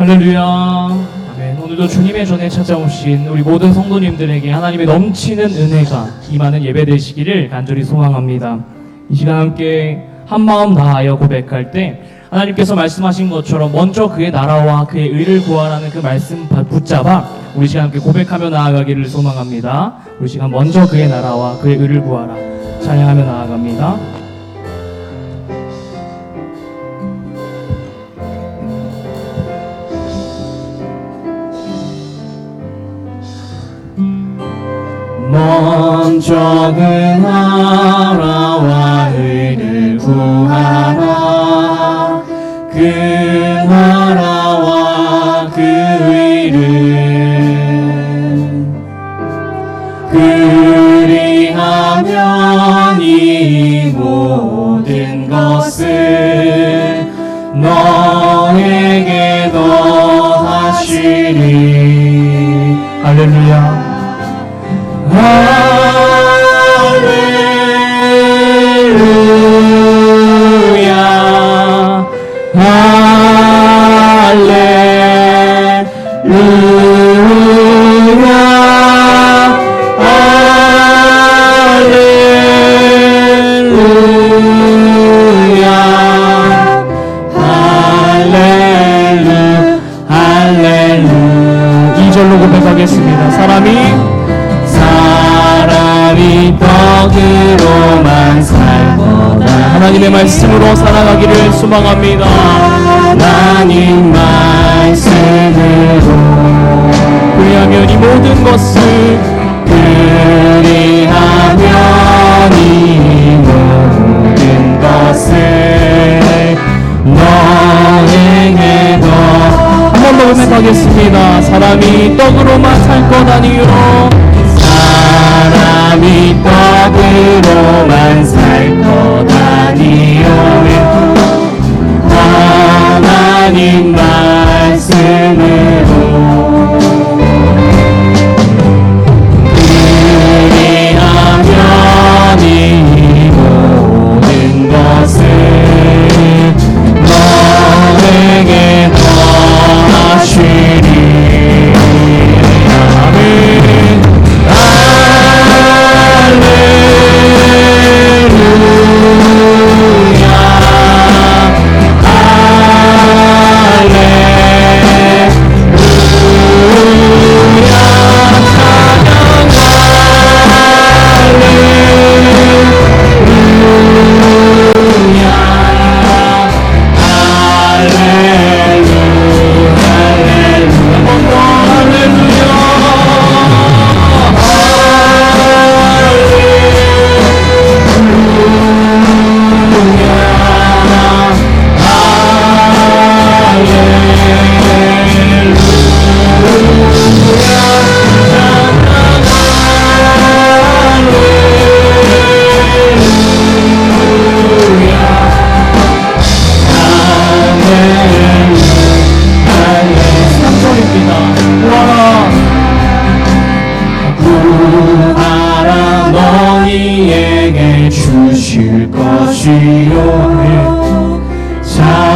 할렐루야. 아멘. 오늘도 주님의 전에 찾아오신 우리 모든 성도님들에게 하나님의 넘치는 은혜가 임하는 예배 되시기를 간절히 소망합니다. 이 시간 함께 한 마음 다하여 고백할 때 하나님께서 말씀하신 것처럼 먼저 그의 나라와 그의 의를 구하라는 그 말씀 붙잡아 우리 시간 함께 고백하며 나아가기를 소망합니다. 우리 시간 먼저 그의 나라와 그의 의를 구하라 찬양하며 나아갑니다. 먼저 그 나라와 의를 구하라. 그 나라와 그 의를 그리하면 이 모든 것을 너에게 더하시리. 할렐루야. 할렐루야. 할렐루야. 할렐루야. 할렐루야. 2절로 고백하겠습니다. 사람이 떡으로만 살 거다. 하나님의 말씀으로 살아가기를 소망합니다. 하나님 말씀으로 그리하면 이 모든 것을 그리하면 이 모든 것을 너에게 더 한 번 더 고백하겠습니다. 사람이 떡으로만 살 거다니요. 사람이 떡으로만 살 거다니요. 하나님 말씀으로 그리하면 이 모든 것을 너에게 더하시리. 아멘.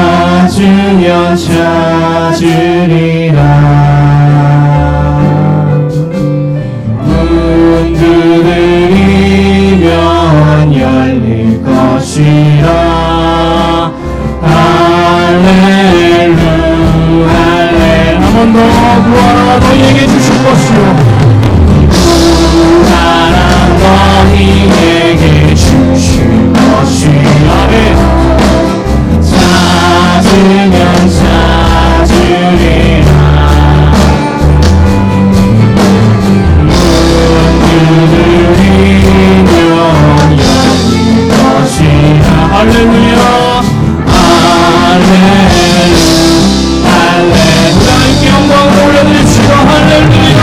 찾으면 찾으리라. 문 두드리면 열릴 것이라. 할렐루야. 한 번 더 구하라 너희에게 주실 것이요. 구하라 너희에게 주실 것이라. 찾으면 찾으리라. 문 두드리면 열릴 것이라. 할렐루야. 할렐루야. 할렐루야. 이렇게 영광을 올려드립시다. 할렐루야.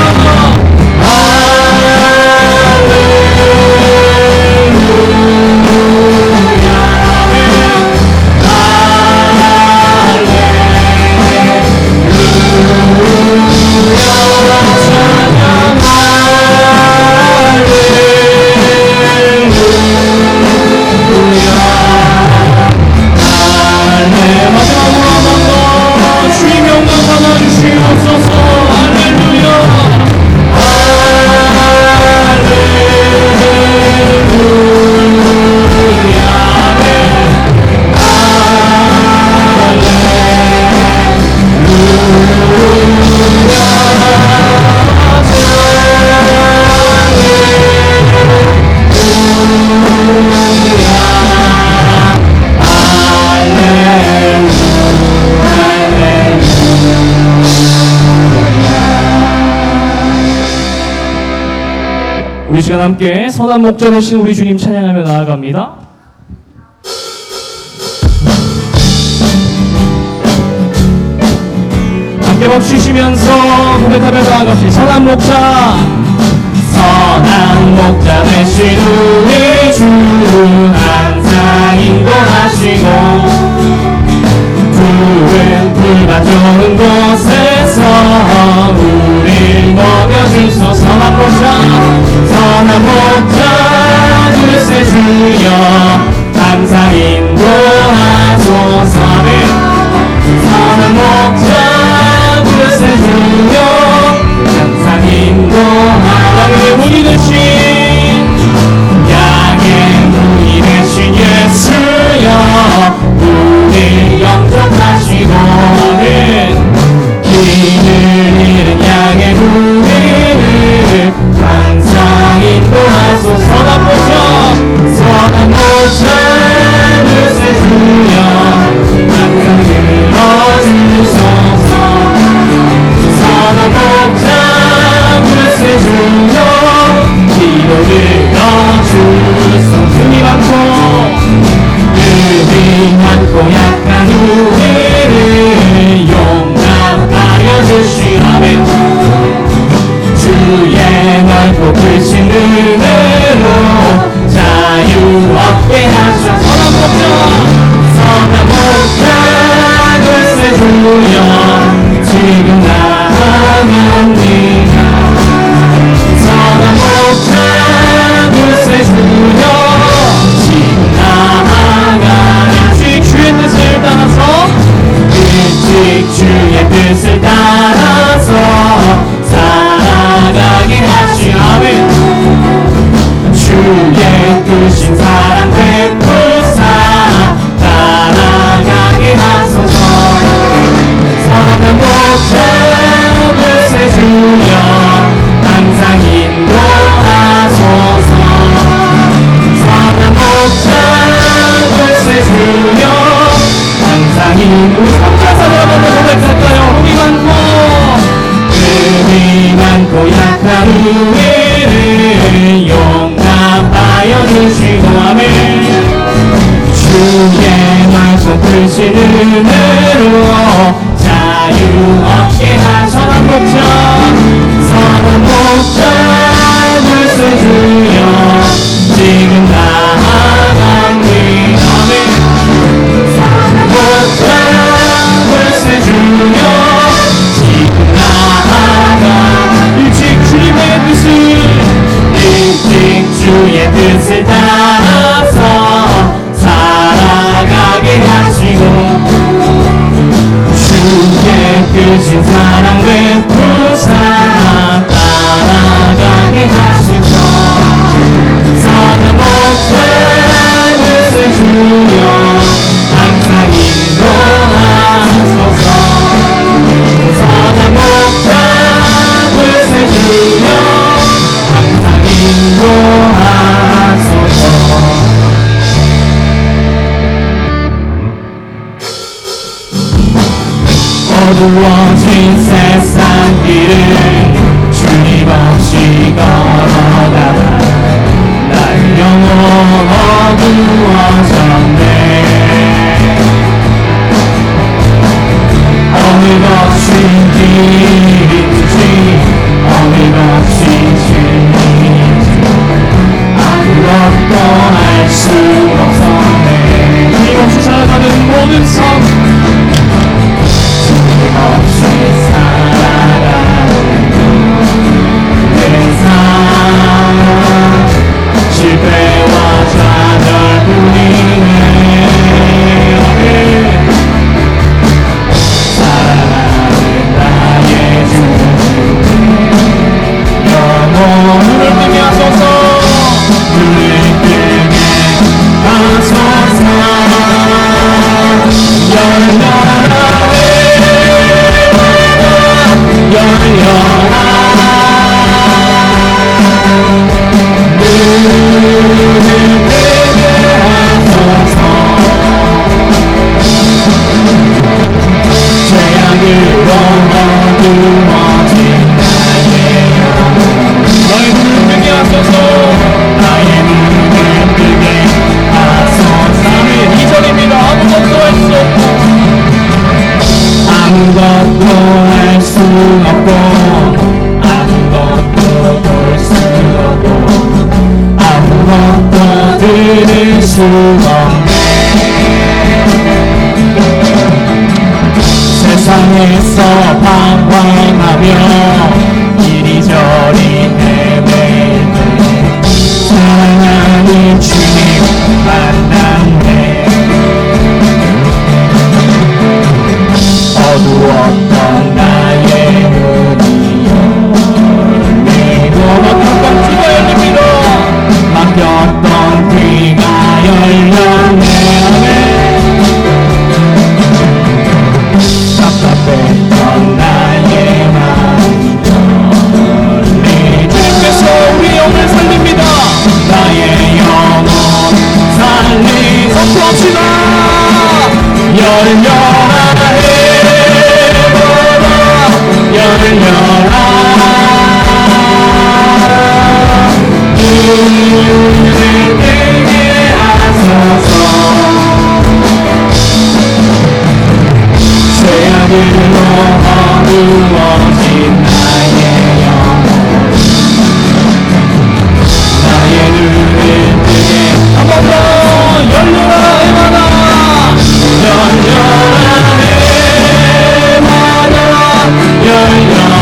할렐루야. 우리 시간 함께 선한 목자 되신 우리 주님 찬양하며 나아갑니다. 함께 박수 치면서 고백하며 나아갑시다. 선한 목자, 선한 목자 되신 우리 주는 항상 인도하시고 푸른 풀밭 좋은 곳에서 우릴 먹여주소. 선한 목자 글쎄 주여 항상 인도하소서. 선한 목자 글쎄 주여 항상 인도하소서. 양의 문이 되신 예수여 우릴 영접하시고 길을 잃은 양의 우리를 항상 인도하소서. 선한 목자 글쎄 주여 항상 들어주소서. 선한 목자 글쎄 주여 기도를 넣어주소. 금이 많고 약한 우리를 용납하여 주시라면 주의 넓고 크신 은혜로 자유 얻게 하소서. 선한 목자 글쎄 주여 지금 나아갑니다. 선한 목자 글쎄 주여 지금 주의 뜻을 따라서 살아가게 하시오며 주의 크신 사랑 베푸사 따라가게 하소서. 선한 목자 글쎄 주여 항상 인도하소서. 선한 목자 글쎄 주여 항상 인도하소서. 흠이 많고 약한 우리를 용납하여 주시고 아멘. 주의 넓고 크신 은혜로 자유 얻게 하소서. 선한 목자 글쎄 주여 지금 나아갑니다. 아멘. 선한 목자 글쎄 주여 주의 뜻을 따라서 살아가게 하시고 주의 크신 사랑 베푸사 따라가게 하시고 선한 목자 글쎄 주여 항상 인도하소서. 선한 목자 글쎄 주여 항상 인도하소서. 어두워진 세상 길을 주님 없이 걸어가다 날 영원 어두워졌네. 어느 것이 길인지 어느 것이 진리인지 아무것도 알 수 없었네. 힘없이 살아가는 모든 삶 힘없이 살아가는 내 삶 실패와 좌절뿐이네. 사랑하는 나의 주 영원을 뜨게 하소서. 눈을 뜨게 하소서. 열려라 열려라 눈을 뜨게 하소서. 죄악으로 어두워진 나의 영혼 너의 눈을 뜨게 하소서. 나의 눈을 뜨게 하소서. 2절입니다. 아무것도 할 수 없고 아무것도 할 수 없고 아무것도 볼 수 없고 아무것도 들을 수 없네. 세상에서 방황하며 이리저리 헤매일 때 사랑하는 주님 만났네. 어두웠던 나의 문이 열리고 막혔던 귀가 열립니다. 막혔던 귀가 열렸네. 답답했던 나의 마음이 열리 주님께서 우리 영을 살립니다. 나의 영혼 살리 선포합시다. 열려라 열려라 눈을 뜨게 하소서. 죄악으로 어두워진 나의 영혼 나의 눈을 뜨게 한 번 더 열려라 에마나 열려라 열려라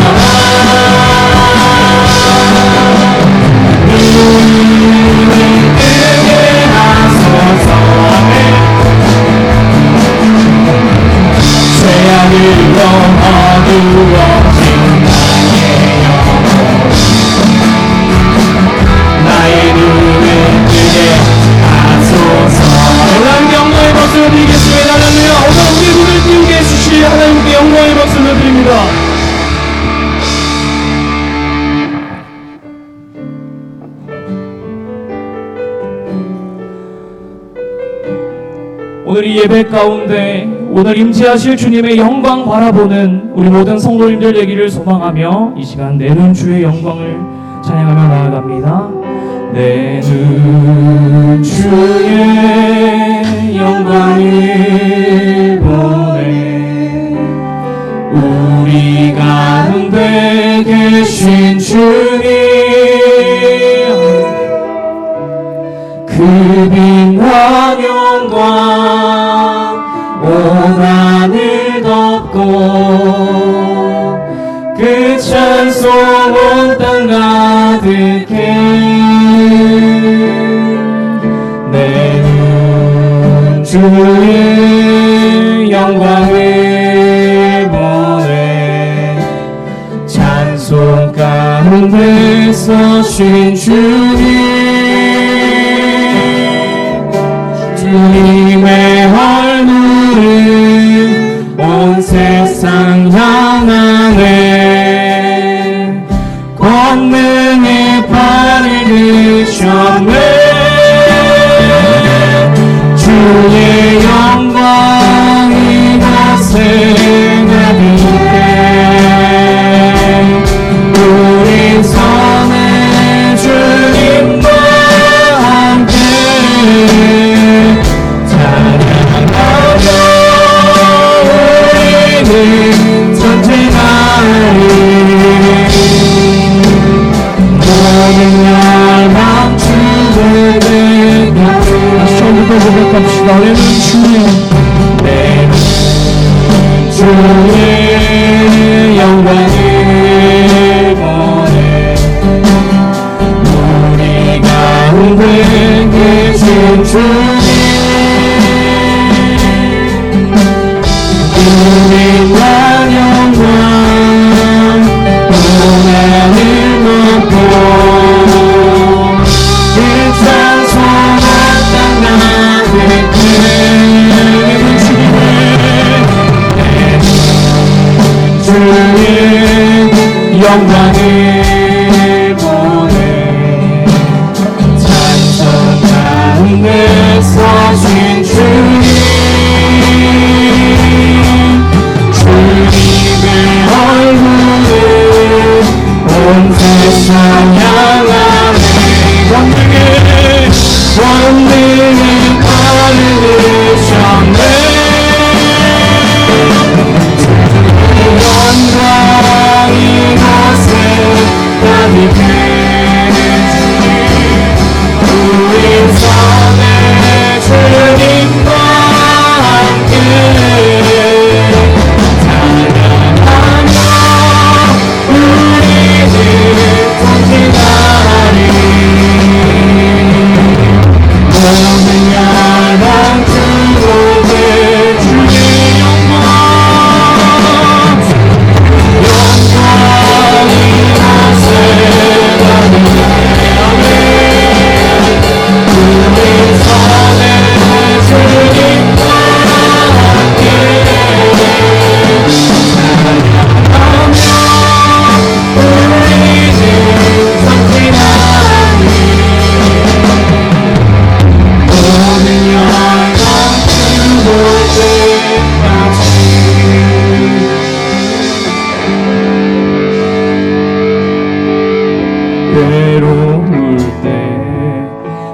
눈을 뜨게 하소서. 죄악으로 어두워진 나의 영혼 나의 눈을 뜨게 하소서. 오늘 영광의 박수를 드리겠습니다. 할렐루야. 오늘 우리 눈을 띄우게 해주시 하나님께 영광의 박수를 드립니다. 오늘 이 예배 가운데 오늘 임재하실 주님의 영광 바라보는 우리 모든 성도님들 되기를 소망하며 이 시간 내 눈 주의 영광을 찬양하며 나아갑니다. 내 눈 주의 영광을 보네. 우리 가운데 계신 주님 그 빛난 영광 온 하늘 덮고 그 찬송 온 땅 가득해. 내 눈 주의 영광을 보네. 찬송 가운데 서신 주님 주님의 얼굴을 온 세상 향하네. 권능의 팔을 드셨네. 주의 영광이 다세 가득해. 우리 선의 주님과 함께 선택하리. 모든 날 감추게 되게. 다시 처음부터 고백합시다. 내 눈 주의 내 눈 주의 영광을 보네. 우리 가운데 계신 주님 빛난 영광 온 하늘 덮고 그 찬송 온 땅 가득해. 주의 영광을 보내. 찬송 가운데 서신 주님 주님의 얼굴을 온 세상 향 괴로울 때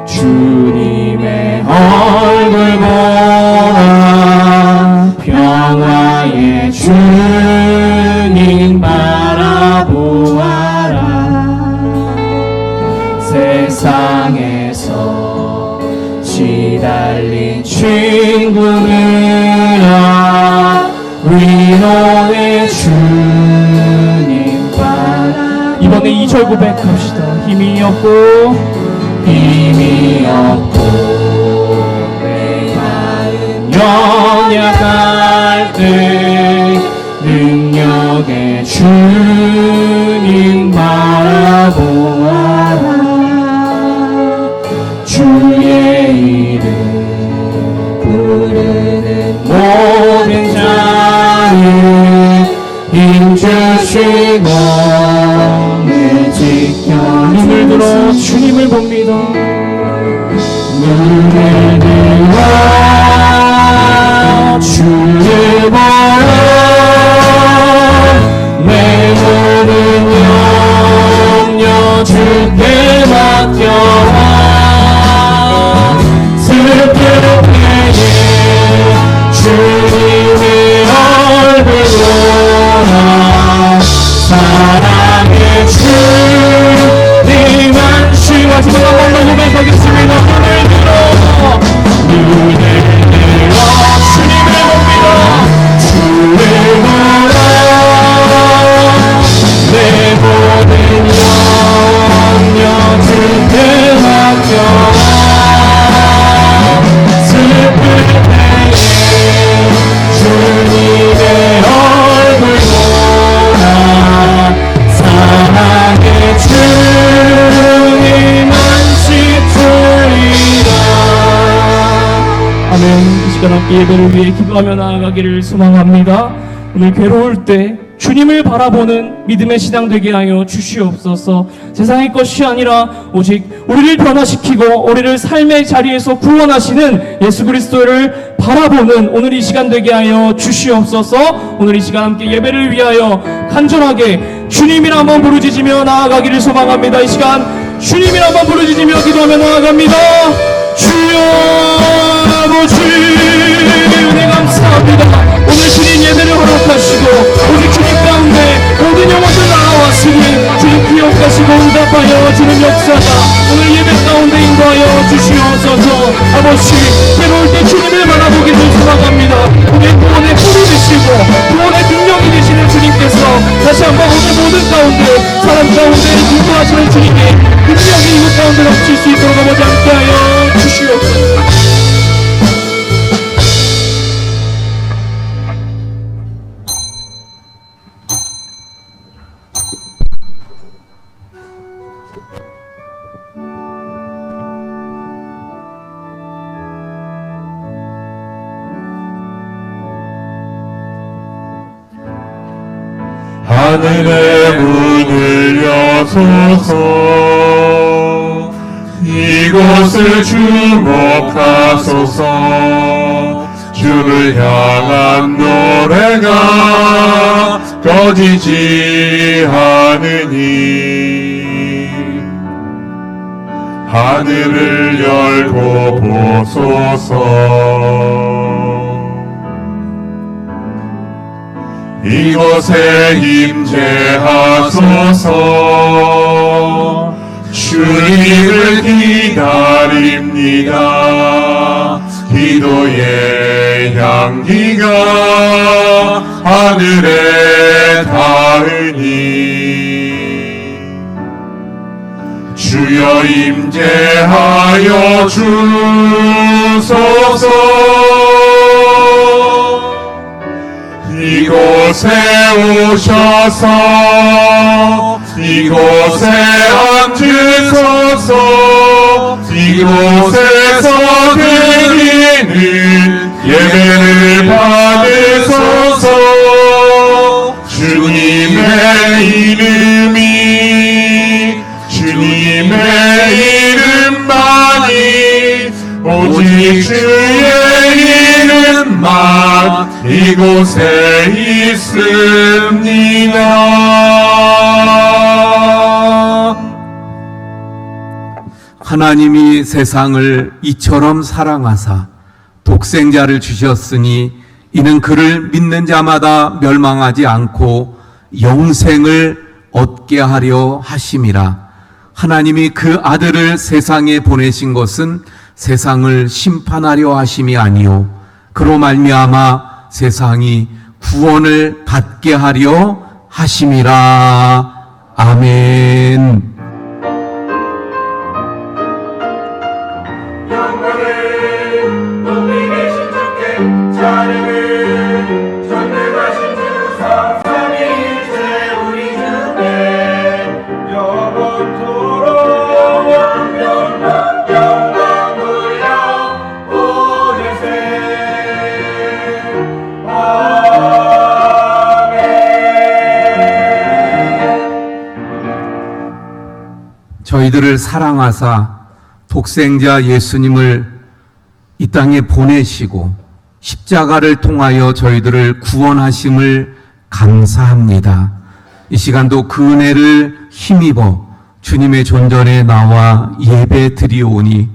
주님의 얼굴 보아 평화의 주님 바라보아라. 세상에서 시달린 친구들아 위로의 주님 바라. 이번에 2절 고백합시다. 힘이 없고 내 마음 연약할 때 능력의 주님 바라보아라. 주의 이름 부르는 모든 자는 힘주시고 내 지켜. 눈을 들어 주님을 봅니다. 눈을 들어 주를 보라. 내 모든 염려 주께 맡겨라. 슬플 때에 주님의 얼굴 보라. 사랑의 주님 안시. 마지막 한 번 더 고백하겠습니다. 눈을 들어 주님을 봅니다. 주를 보라. 내 모든 염려 주께 맡겨라. 슬플 때에 주님의 얼굴 보라. 사랑의 주님 안식 주리라. 아멘. 이 시간 함께 예배를 위해 기도하며 나아가기를 소망합니다. 오늘 괴로울 때 주님을 바라보는 믿음의 신앙 되게 하여 주시옵소서. 세상의 것이 아니라 오직 우리를 변화시키고 우리를 삶의 자리에서 구원하시는 예수 그리스도를 바라보는 오늘 이 시간 되게 하여 주시옵소서. 오늘 이 시간 함께 예배를 위하여 간절하게 주님이라 한번 부르짖으며 나아가기를 소망합니다. 이 시간 주님이라 한번 부르짖으며 기도하며 나아갑니다. 주여 아버지 은혜 감사합니다. 오늘 주님 예배를 허락하시고 오직 주님 가운데 모든 영혼들 나아왔으니 주님 기억하시고 응답하여 주는 역사가 오늘 예배 가운데 인도하여 주시옵소서. 아버지 괴로울 때 주님을 바라보기를 소망합니다. 우리 구원의 뿌리 되시고 구원의 능력이 되시는 주님께서 다시 한번 오늘 모든 가운데 사람 가운데 인도하시는 주님의 능력이 이곳 가운데 넘칠 수 있도록 아버지 함께하여 주시옵소서. 하늘의 문을 여소서. 이곳을 주목하소서. 주를 향한 노래가 꺼지지 않으니 하늘을 열고 보소서. 이곳에 임재하소서. 주님을 기다립니다. 기도의 향기가 하늘에 닿으니 주여 임재하여 주소서. 이곳에 오셔서 이곳에 앉으소서. 이곳에서 드리는 예배를 받으소서. 주님의 이름이 주님의 이름만이 오직 주의 이름만 이곳에 있습니다. 하나님이 세상을 이처럼 사랑하사 독생자를 주셨으니 이는 그를 믿는 자마다 멸망하지 않고 영생을 얻게 하려 하심이라. 하나님이 그 아들을 세상에 보내신 것은 세상을 심판하려 하심이 아니요 그로 말미암아 세상이 구원을 받게 하려 하심이라. 아멘. 영광을 높이 계신 주께 찬양을 전능하신 주 삼삼일체 우리 주께 영원토록 영광 돌려 보내세. 저희들을 사랑하사 독생자 예수님을 이 땅에 보내시고 십자가를 통하여 저희들을 구원하심을 감사합니다. 이 시간도 그 은혜를 힘입어 주님의 존전에 나와 예배 드리오니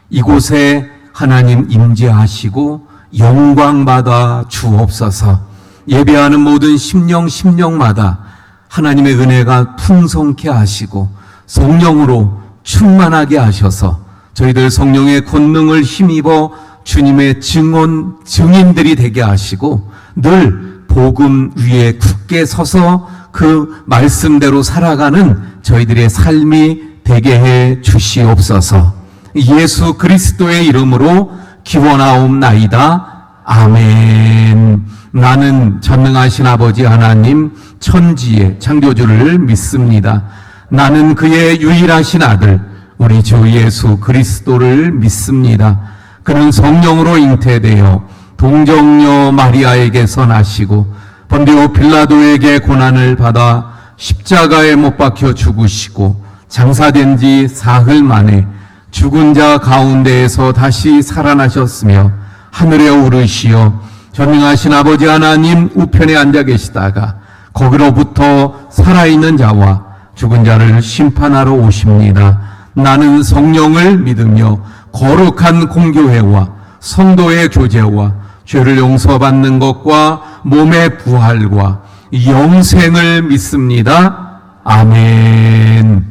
이곳에 하나님 임재하시고 영광받아 주옵소서. 예배하는 모든 심령마다 하나님의 은혜가 풍성케 하시고 성령으로 충만하게 하셔서 저희들 성령의 권능을 힘입어 주님의 증인들이 되게 하시고 늘 복음 위에 굳게 서서 그 말씀대로 살아가는 저희들의 삶이 되게 해 주시옵소서. 예수 그리스도의 이름으로 기원하옵나이다. 아멘. 나는 전능하신 아버지 하나님 천지의 창조주를 믿습니다. 나는 그의 유일하신 아들 우리 주 예수 그리스도를 믿습니다. 그는 성령으로 잉태되어 동정녀 마리아에게서 나시고 본디오 빌라도에게 고난을 받아 십자가에 못 박혀 죽으시고 장사된 지 사흘 만에 죽은 자 가운데에서 다시 살아나셨으며 하늘에 오르시어 전능하신 아버지 하나님 우편에 앉아 계시다가 거기로부터 살아있는 자와 죽은 자를 심판하러 오십니다. 나는 성령을 믿으며 거룩한 공교회와 성도의 교제와 죄를 용서받는 것과 몸의 부활과 영생을 믿습니다. 아멘.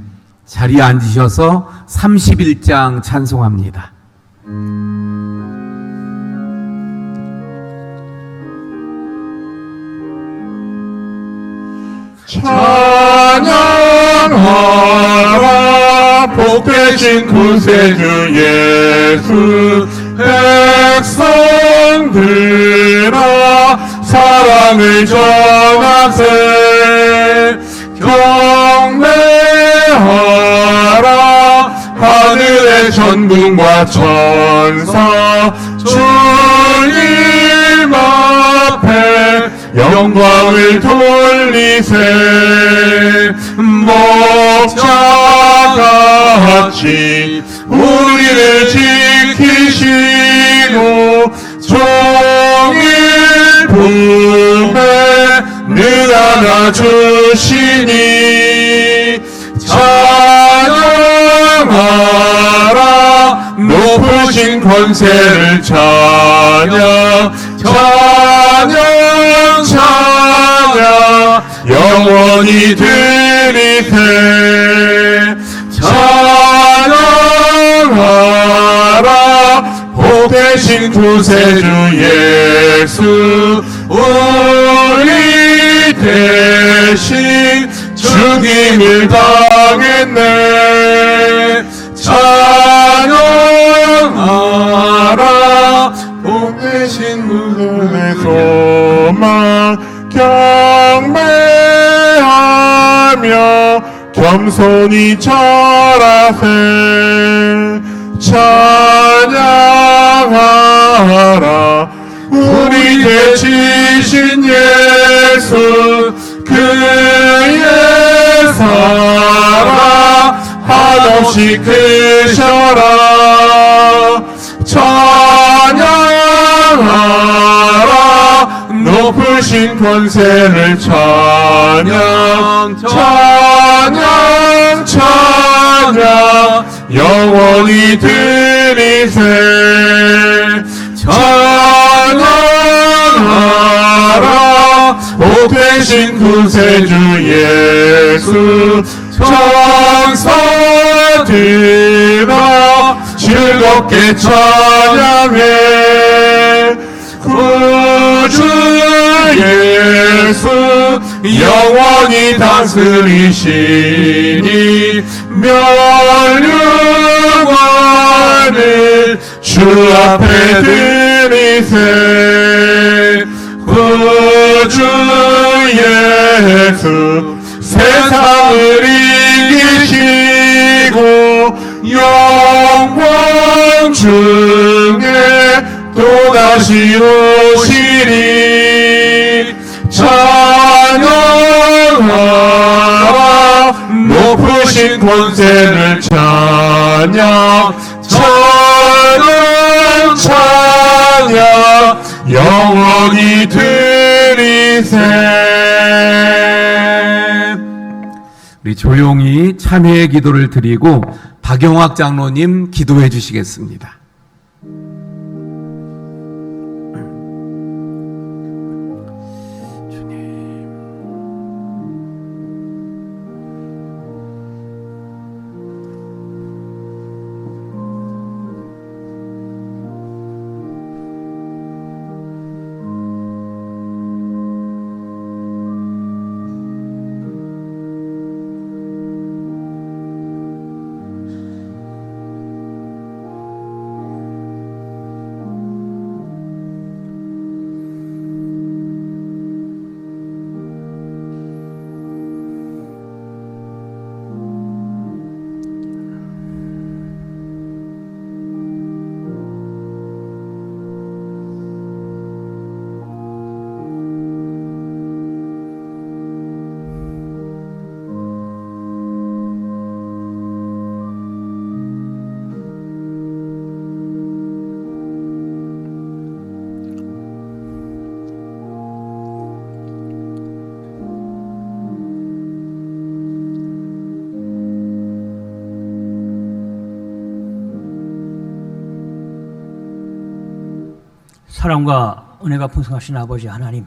자리에 앉으셔서 31장 찬송합니다. 찬양하라 복되신 구세주 예수. 백성들아 사랑을 전하세. 경배하라 하늘의 천군과 천사. 주님 앞에 영광을 돌리세. 목자같이 우리를 지키시고 종일 품에 늘 안아주시니. 찬양하라 높으신 권세를 찬양. 찬양 찬양 영원히 드리세. 찬양하라 복되신 구세주 예수. 우리 대신 죽임을 당했네. 찬양하라 복되신 구세주의 소망. 경배하며 겸손히 절하세. 찬양하라 우리 대치신 예수. 그의 사랑 한없이 크셔라. 찬양하라 높으신 권세를 찬양. 찬양 찬양 영원히 드리세. 찬양하라 복되신 구세주 예수. 천사들아 즐겁게 찬양해. 구주 예수 영원히 다스리시니 면류관을 주 앞에 드리세. 구주 예수 세상을 이기시고 영광 중에 또다시 오시리. 찬양하라 높으신 권세를 찬양. 찬양 찬양 영원히 드리세. 우리 조용히 참회의 기도를 드리고 박영학 장로님 기도해 주시겠습니다. 사랑과 은혜가 풍성하신 아버지 하나님,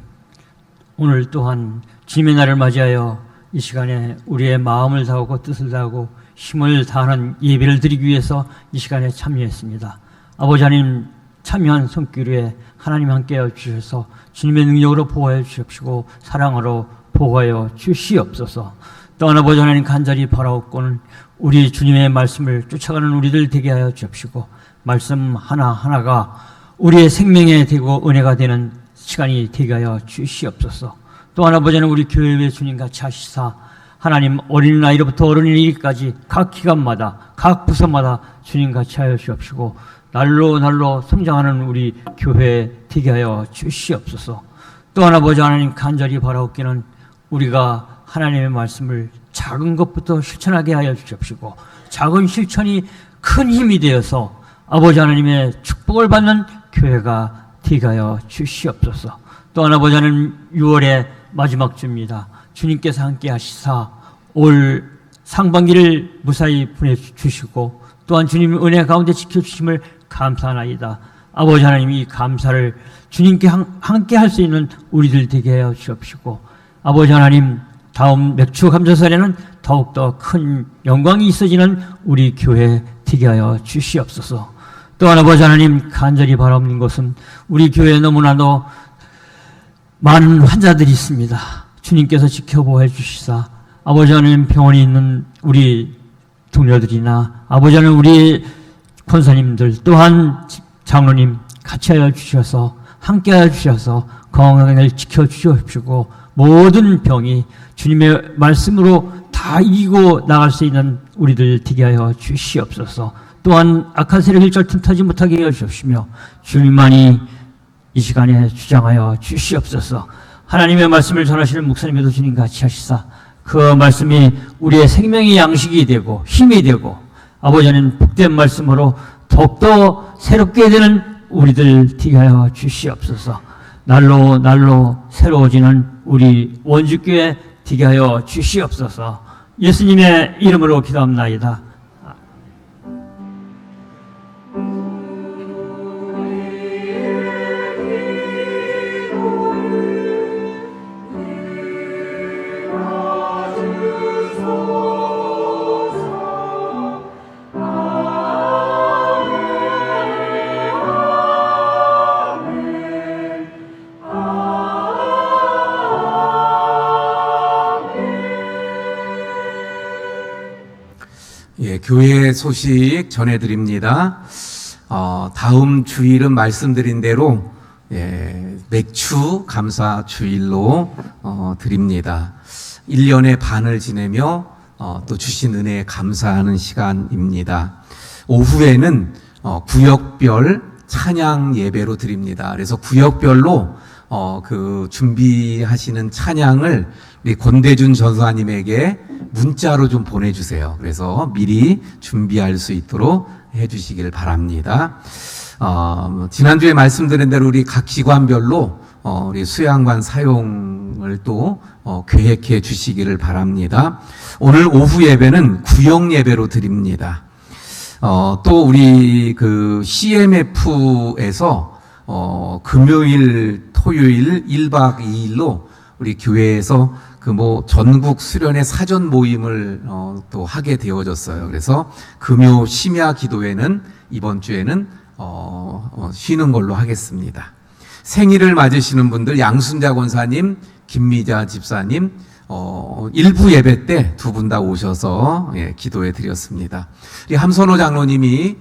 오늘 또한 주님의 날을 맞이하여 이 시간에 우리의 마음을 다하고 뜻을 다하고 힘을 다하는 예배를 드리기 위해서 이 시간에 참여했습니다. 아버지 하나님, 참여한 손길에 하나님 함께하여 주셔서 주님의 능력으로 보호하여 주십시고 사랑으로 보호하여 주시옵소서. 또한 아버지 하나님, 간절히 바라옵고는 우리 주님의 말씀을 쫓아가는 우리들 되게 하여 주십시고 말씀 하나하나가 우리의 생명에 되고 은혜가 되는 시간이 되게 하여 주시옵소서. 또한 아버지는 우리 교회의 주님같이 하시사 하나님, 어린아이로부터 어른이까지 각 기관마다 각 부서마다 주님같이 하여 주옵시고 날로 날로 성장하는 우리 교회 되게 하여 주시옵소서. 또한 아버지 하나님, 간절히 바라옵기는 우리가 하나님의 말씀을 작은 것부터 실천하게 하여 주옵시고 작은 실천이 큰 힘이 되어서 아버지 하나님의 축복을 받는 교회가 되게 하여 주시옵소서. 또한 아버지 하나님, 6월의 마지막 주입니다. 주님께서 함께 하시사 올 상반기를 무사히 보내주시고 또한 주님의 은혜 가운데 지켜주심을 감사하나이다. 아버지 하나님, 이 감사를 주님께 함께 할 수 있는 우리들 되게 하여 주옵시고 아버지 하나님, 다음 맥주 감사설에는 더욱더 큰 영광이 있어지는 우리 교회 되게 하여 주시옵소서. 또한 아버지 하나님, 간절히 바라옵는 것은 우리 교회에 너무나도 많은 환자들이 있습니다. 주님께서 지켜보아 주시사 아버지 하나님, 병원에 있는 우리 동료들이나 아버지 하나님, 우리 권사님들 또한 장로님 같이 하여 주셔서 함께 하여 주셔서 건강을 지켜주시옵시고 모든 병이 주님의 말씀으로 다 이기고 나갈 수 있는 우리들 되게 하여 주시옵소서. 또한 악한 세력 일절 틈타지 못하게 하여 주시며 주님만이 이 시간에 주장하여 주시옵소서. 하나님의 말씀을 전하시는 목사님에도 주님 같이 하시사 그 말씀이 우리의 생명의 양식이 되고 힘이 되고 아버지 하나님, 복된 말씀으로 더욱더 새롭게 되는 우리들 되게 하여 주시옵소서. 날로 날로 새로워지는 우리 원주교회 되게 하여 주시옵소서. 예수님의 이름으로 기도합나이다. 예, 교회 소식 전해드립니다. 다음 주일은 말씀드린 대로 맥주 감사 주일로 드립니다. 1년의 반을 지내며 또 주신 은혜에 감사하는 시간입니다. 오후에는 구역별 찬양 예배로 드립니다. 그래서 구역별로 그 준비하시는 찬양을 우리 권대준 전사님에게 문자로 좀 보내주세요. 그래서 미리 준비할 수 있도록 해주시길 바랍니다. 지난주에 말씀드린 대로 우리 각 기관별로 우리 수양관 사용을 또 계획해 주시기를 바랍니다. 오늘 오후 예배는 구역 예배로 드립니다. 또 우리 그 CMF에서 금요일, 토요일 1박 2일로 우리 교회에서 그 전국 수련회 사전 모임을 또 하게 되어졌어요. 그래서 금요 심야 기도회는 이번 주에는 쉬는 걸로 하겠습니다. 생일을 맞으시는 분들 양순자 권사님, 김미자 집사님 일부 예배 때 두 분 다 오셔서 기도해 드렸습니다. 우리 함선호 장로님이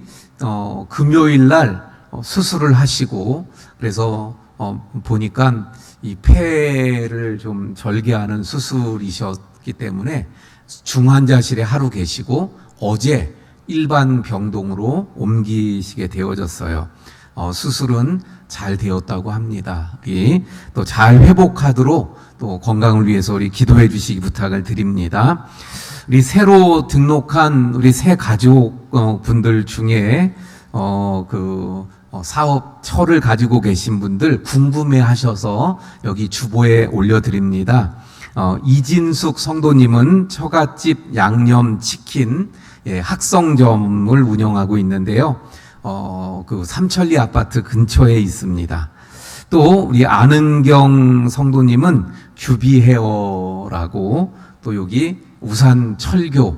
금요일 날 수술을 하시고 그래서 보니까 이 폐를 좀 절개하는 수술이셨기 때문에 중환자실에 하루 계시고 어제 일반 병동으로 옮기시게 되어졌어요. 수술은 잘 되었다고 합니다. 또 잘 회복하도록 또 건강을 위해서 우리 기도해 주시기 부탁을 드립니다. 우리 새로 등록한 우리 새 가족 분들 중에 사업처를 가지고 계신 분들 궁금해 하셔서 여기 주보에 올려드립니다. 이진숙 성도님은 처갓집 양념치킨 학성점을 운영하고 있는데요. 그 삼천리 아파트 근처에 있습니다. 또 우리 안은경 성도님은 규비헤어라고 또 여기 우산 철교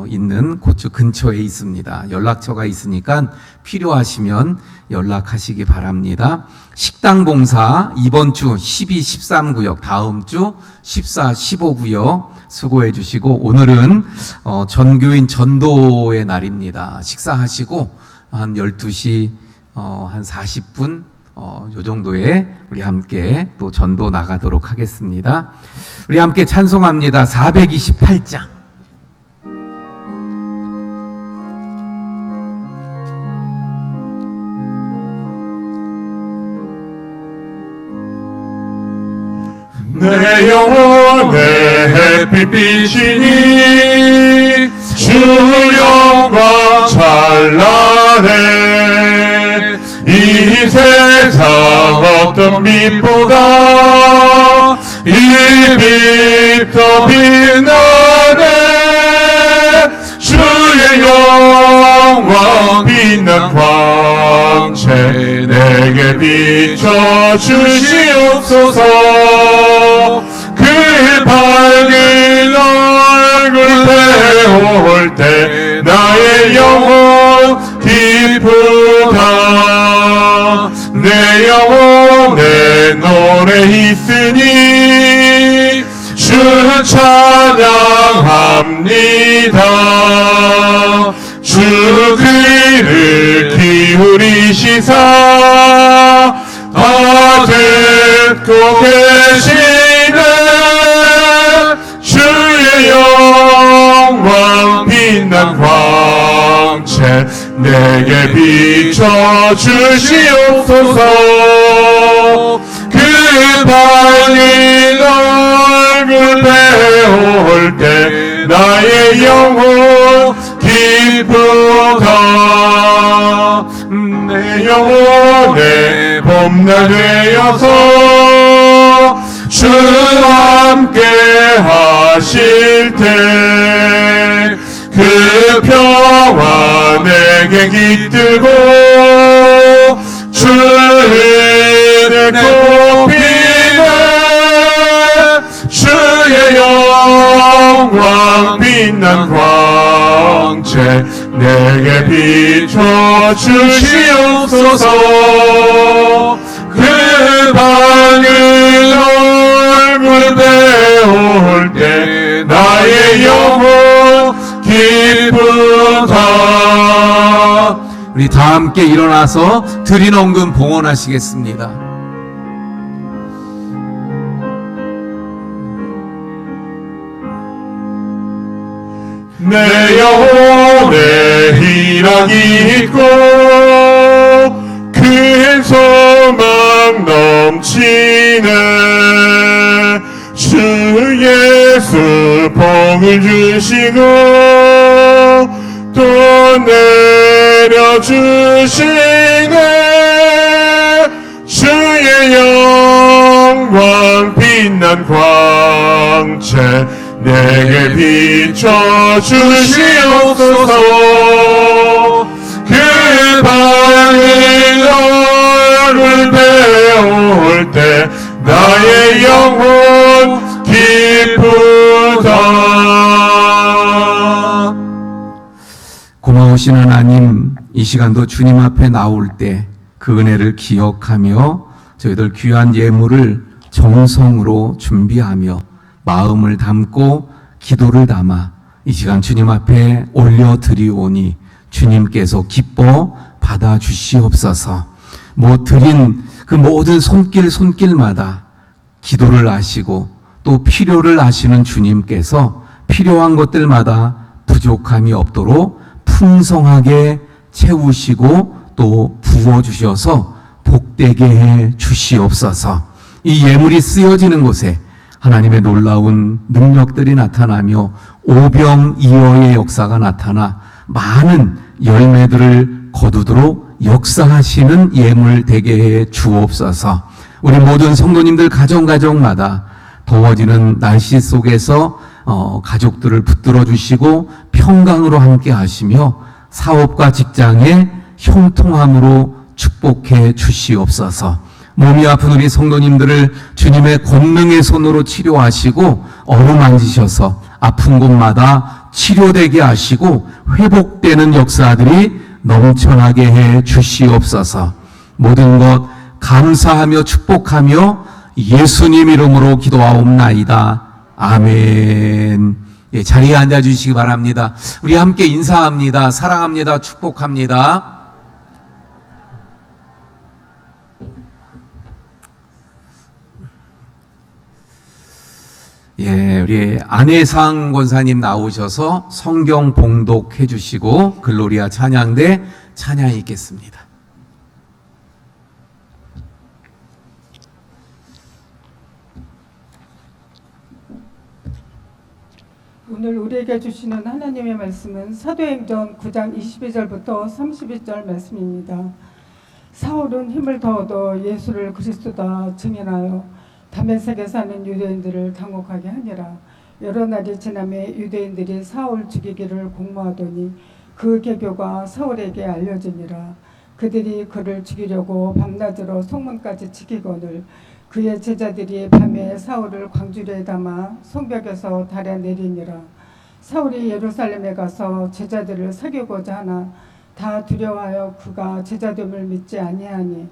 있는 그쪽 근처에 있습니다. 연락처가 있으니까 필요하시면 연락하시기 바랍니다. 식당 봉사 이번 주 12, 13구역 다음 주 14, 15구역 수고해 주시고 오늘은 전교인 전도의 날입니다. 식사하시고 한 12시 한 40분 요 정도에 우리 함께 또 전도 나가도록 하겠습니다. 우리 함께 찬송합니다. 428장. 내 영혼의 햇빛이니 주 영광 찬란해 이 세상 어떤 빛보다 이 빛 더 빛나네 주의 영광 빛난 광채 내게 비춰 주시옵소서 그 밝은 얼굴 배울 때 나의 영혼 기쁘다 내 영혼에 노래 있으니 주를 찬양합니다 주 귀를 기울이시사 다 듣고 계시네 주의 영광 빛난 광채 내게 비춰 주시옵소서 그 밝은 얼굴 배울 때 나의 영혼 기쁘다 내 영혼에 봄날 되어서 주와 함께 하실 때 그 평화 내게 깃들고 주를 높이네 주의 영광 빛난 광채 내게 비춰 주시옵소서 그 밝은 얼굴 배울 때 나의 영혼 기쁘다 우리 다 함께 일어나서 드린 헌금 봉헌하시겠습니다. 내 영혼에 희락이 있고 그의 소망 넘치네. 주 예수 복을 주시고 또 내려주시네. 주의 영광 빛난 광채 내게 비춰 주시옵소서. 그 밝은 얼굴 배울 때 나의 영혼 기쁘다. 고마우신 하나님, 이 시간도 주님 앞에 나올 때 그 은혜를 기억하며 저희들 귀한 예물을 정성으로 준비하며 마음을 담고 기도를 담아 이 시간 주님 앞에 올려드리오니 주님께서 기뻐 받아주시옵소서. 드린 그 모든 손길마다 기도를 아시고 또 필요를 아시는 주님께서 필요한 것들마다 부족함이 없도록 풍성하게 채우시고 또 부어주셔서 복되게 해 주시옵소서. 이 예물이 쓰여지는 곳에 하나님의 놀라운 능력들이 나타나며 오병이어의 역사가 나타나 많은 열매들을 거두도록 역사하시는 예물 되게 해 주옵소서. 우리 모든 성도님들 가정마다 더워지는 날씨 속에서 가족들을 붙들어 주시고 평강으로 함께 하시며 사업과 직장에 형통함으로 축복해 주시옵소서. 몸이 아픈 우리 성도님들을 주님의 권능의 손으로 치료하시고 어루만지셔서 아픈 곳마다 치료되게 하시고 회복되는 역사들이 넘쳐나게 해 주시옵소서. 모든 것 감사하며 축복하며 예수님 이름으로 기도하옵나이다. 아멘. 예, 자리에 앉아주시기 바랍니다. 우리 함께 인사합니다. 사랑합니다. 축복합니다. 예, 우리 안혜상 권사님 나오셔서 성경 봉독해 주시고 글로리아 찬양대 찬양이 있겠습니다. 오늘 우리에게 주시는 하나님의 말씀은 사도행전 9장 22절부터 32절 말씀입니다. 사울은 힘을 더 얻어 예수를 그리스도다 증언하여 다메섹에 사는 유대인들을 당혹하게 하니라. 여러 날이 지남에 유대인들이 사울 죽이기를 공모하더니 그 계교가 사울에게 알려지니라. 그들이 그를 죽이려고 밤낮으로 성문까지 지키거늘 그의 제자들이 밤에 사울을 광주리에 담아 성벽에서 달아 내리니라. 사울이 예루살렘에 가서 제자들을 사귀고자 하나 다 두려워하여 그가 제자됨을 믿지 아니하니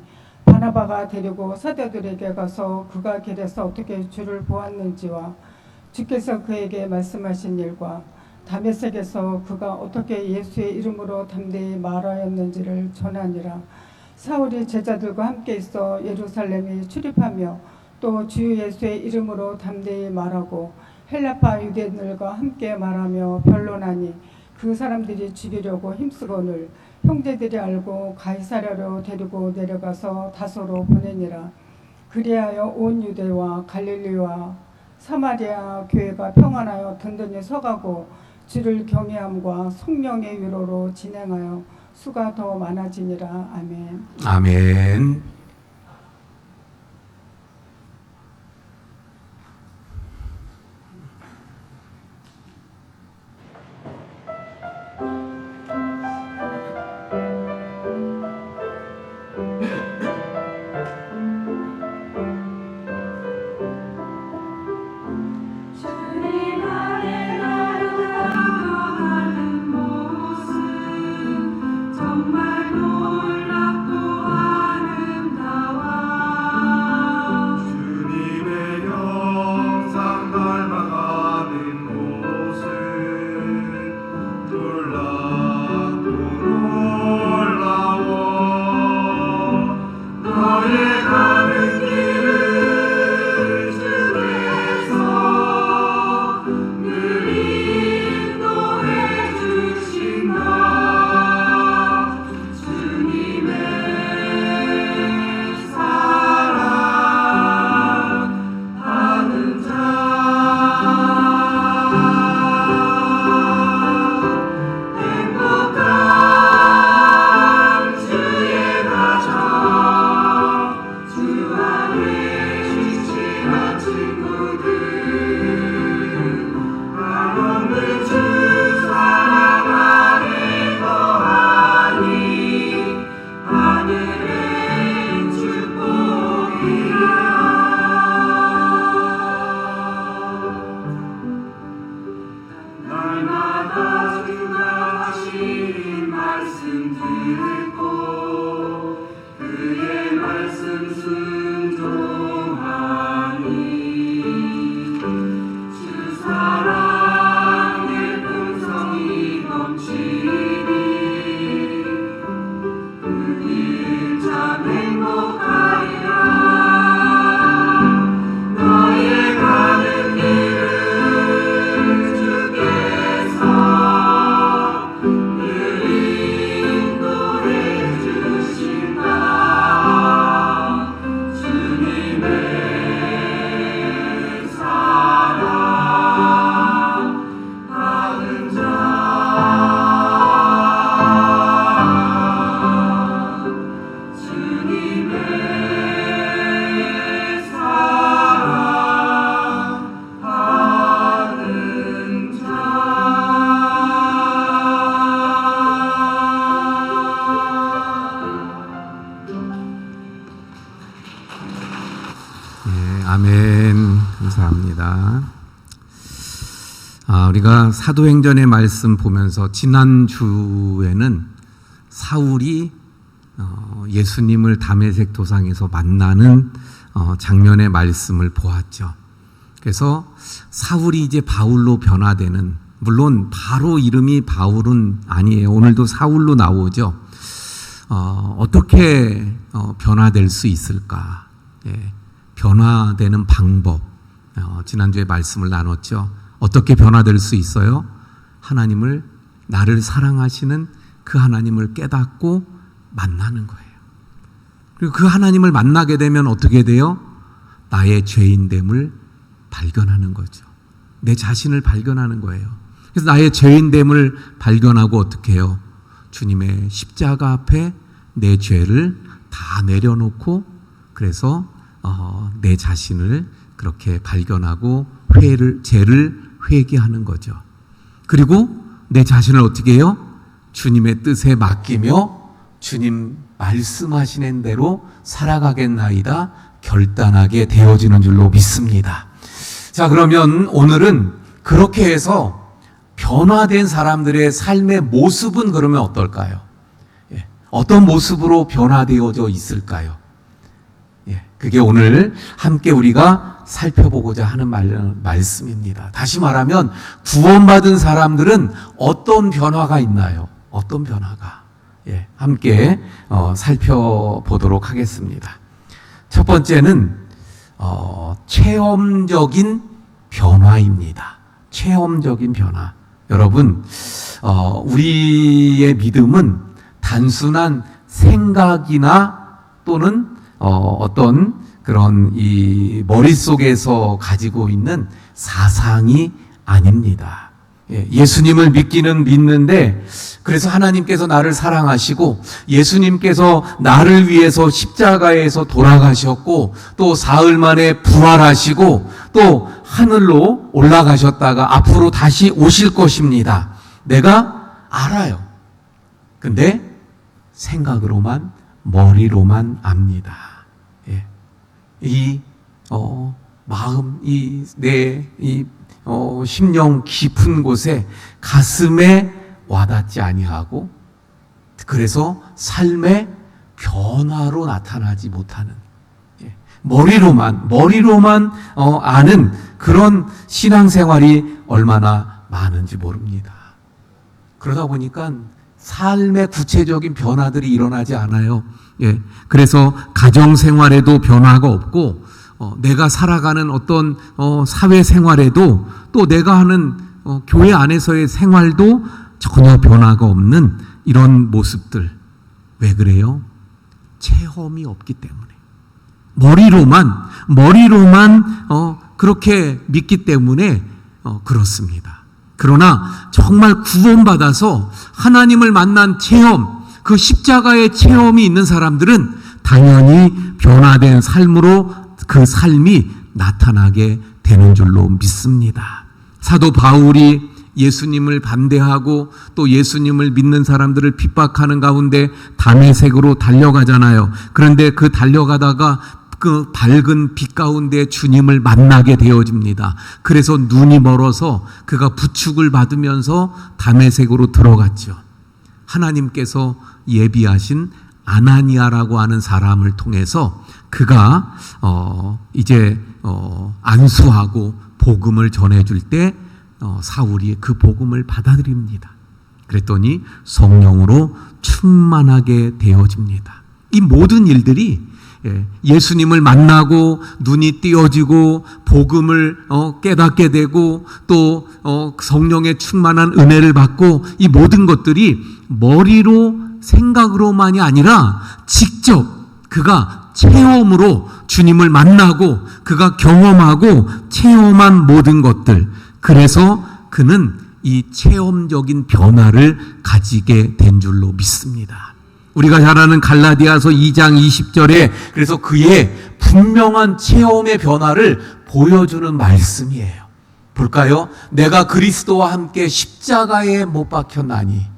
바나바가 데리고 사도들에게 가서 그가 길에서 어떻게 주를 보았는지와 주께서 그에게 말씀하신 일과 다메섹에서 그가 어떻게 예수의 이름으로 담대히 말하였는지를 전하니라. 사울이 제자들과 함께 있어 예루살렘에 출입하며 또 주 예수의 이름으로 담대히 말하고 헬라파 유대인들과 함께 말하며 변론하니 그 사람들이 죽이려고 힘쓰거늘 형제들이 알고 가이사랴로 데리고 내려가서 다소로 보내니라. 그리하여 온 유대와 갈릴리와 사마리아 교회가 평안하여 든든히 서가고 주를 경외함과 성령의 위로로 진행하여 수가 더 많아지니라. 아멘. 아멘. 주님 안에 나아가는 모습 정말 놀랍고 아름다워. 날마다 주가 하신 말씀 듣고 그의 말씀 순종하니 주 사랑의 풍성이 넘치니 그 길 참 행복하리라. 너의 가는 길을 주께서 늘 인도해 주신다. 주님의 사랑 받은 자 주님의 사랑 받은 자. 예, 아멘. 감사합니다. 우리가 사도행전의 말씀 보면서 지난주에는 사울이 예수님을 다메섹 도상에서 만나는 장면의 말씀을 보았죠. 그래서 사울이 이제 바울로 변화되는, 물론 바로 이름이 바울은 아니에요. 오늘도 사울로 나오죠. 어떻게 변화될 수 있을까? 예, 변화되는 방법, 지난주에 말씀을 나눴죠. 어떻게 변화될 수 있어요? 하나님을, 나를 사랑하시는 그 하나님을 깨닫고 만나는 거예요. 그리고 그 하나님을 만나게 되면 어떻게 돼요? 나의 죄인됨을 발견하는 거죠. 내 자신을 발견하는 거예요. 그래서 나의 죄인됨을 발견하고 어떻게 해요? 주님의 십자가 앞에 내 죄를 다 내려놓고, 그래서 내 자신을 그렇게 발견하고 죄를 회개하는 거죠. 그리고 내 자신을 어떻게 해요? 주님의 뜻에 맡기며 주님 말씀하시는 대로 살아가겠나이다 결단하게 되어지는 줄로 믿습니다. 자, 그러면 오늘은 그렇게 해서 변화된 사람들의 삶의 모습은 그러면 어떨까요? 예, 어떤 모습으로 변화되어져 있을까요? 예, 그게 오늘 함께 우리가 살펴보고자 하는 말씀입니다. 다시 말하면 구원받은 사람들은 어떤 변화가 있나요? 어떤 변화가? 예, 함께 살펴보도록 하겠습니다. 첫 번째는 체험적인 변화입니다. 체험적인 변화. 여러분, 우리의 믿음은 단순한 생각이나 또는 어떤 그런 이 머릿속에서 가지고 있는 사상이 아닙니다. 예수님을 믿는데, 그래서 하나님께서 나를 사랑하시고 예수님께서 나를 위해서 십자가에서 돌아가셨고 또 사흘 만에 부활하시고 또 하늘로 올라가셨다가 앞으로 다시 오실 것입니다. 내가 알아요. 근데 생각으로만, 머리로만 압니다. 예. 이 마음, 내 심령 깊은 곳에, 가슴에 와닿지 아니하고, 그래서 삶의 변화로 나타나지 못하는, 머리로만 아는 그런 신앙생활이 얼마나 많은지 모릅니다. 그러다 보니까 삶의 구체적인 변화들이 일어나지 않아요. 예, 그래서 가정생활에도 변화가 없고, 내가 살아가는 어떤 사회생활에도, 또 내가 하는 교회 안에서의 생활도 전혀 변화가 없는 이런 모습들. 왜 그래요? 체험이 없기 때문에. 머리로만 그렇게 믿기 때문에 그렇습니다. 그러나 정말 구원받아서 하나님을 만난 체험, 그 십자가의 체험이 있는 사람들은 당연히 변화된 삶으로 그 삶이 나타나게 되는 줄로 믿습니다. 사도 바울이 예수님을 반대하고 또 예수님을 믿는 사람들을 핍박하는 가운데 다메섹으로 달려가잖아요. 그런데 그 달려가다가 그 밝은 빛 가운데 주님을 만나게 되어집니다. 그래서 눈이 멀어서 그가 부축을 받으면서 다메섹으로 들어갔죠. 하나님께서 예비하신 아나니아라고 하는 사람을 통해서 그가 이제 안수하고 복음을 전해줄 때 사울이 그 복음을 받아들입니다. 그랬더니 성령으로 충만하게 되어집니다. 이 모든 일들이 예수님을 만나고 눈이 띄어지고 복음을 깨닫게 되고 또 성령의 충만한 은혜를 받고 이 모든 것들이 머리로 생각으로만이 아니라 직접 그가 체험으로 주님을 만나고 그가 경험하고 체험한 모든 것들, 그래서 그는 이 체험적인 변화를 가지게 된 줄로 믿습니다. 우리가 잘 아는 갈라디아서 2장 20절에 그래서 그의 분명한 체험의 변화를 보여주는 말씀이에요. 볼까요? 내가 그리스도와 함께 십자가에 못 박혔나니.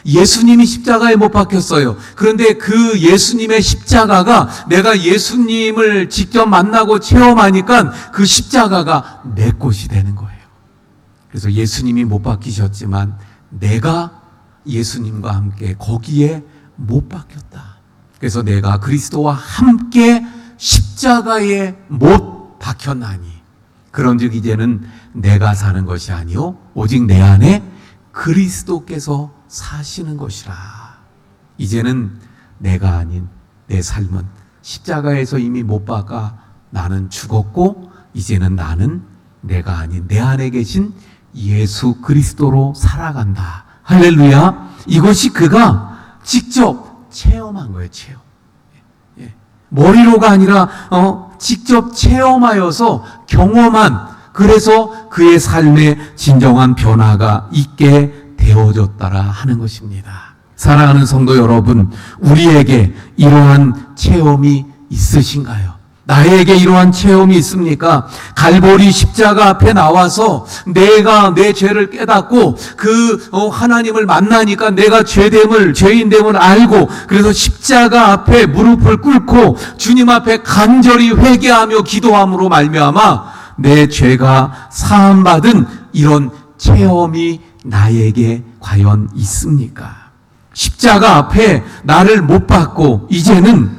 예수님이 십자가에 못 박혔어요. 그런데 그 예수님의 십자가가 내가 예수님을 직접 만나고 체험하니까 그 십자가가 내 것이 되는 거예요. 그래서 예수님이 못 박히셨지만 내가 예수님과 함께 거기에 못 박혔다. 그래서 내가 그리스도와 함께 십자가에 못 박혔나니 그런즉 이제는 내가 사는 것이 아니요 오직 내 안에 그리스도께서 사시는 것이라. 이제는 내가 아닌 내 삶은 십자가에서 이미 못 박아 나는 죽었고 이제는 나는 내가 아닌 내 안에 계신 예수 그리스도로 살아간다. 할렐루야. 이것이 그가 직접 체험한 거예요. 체험. 머리로가 아니라 직접 체험하여서 경험한, 그래서 그의 삶에 진정한 변화가 있게 되어졌다라 하는 것입니다. 사랑하는 성도 여러분, 우리에게 이러한 체험이 있으신가요? 나에게 이러한 체험이 있습니까? 갈보리 십자가 앞에 나와서 내가 내 죄를 깨닫고 그 하나님을 만나니까 내가 죄인됨을 알고 그래서 십자가 앞에 무릎을 꿇고 주님 앞에 간절히 회개하며 기도함으로 말미암아 내 죄가 사함받은 이런 체험이 나에게 과연 있습니까? 십자가 앞에 나를 못 박고 이제는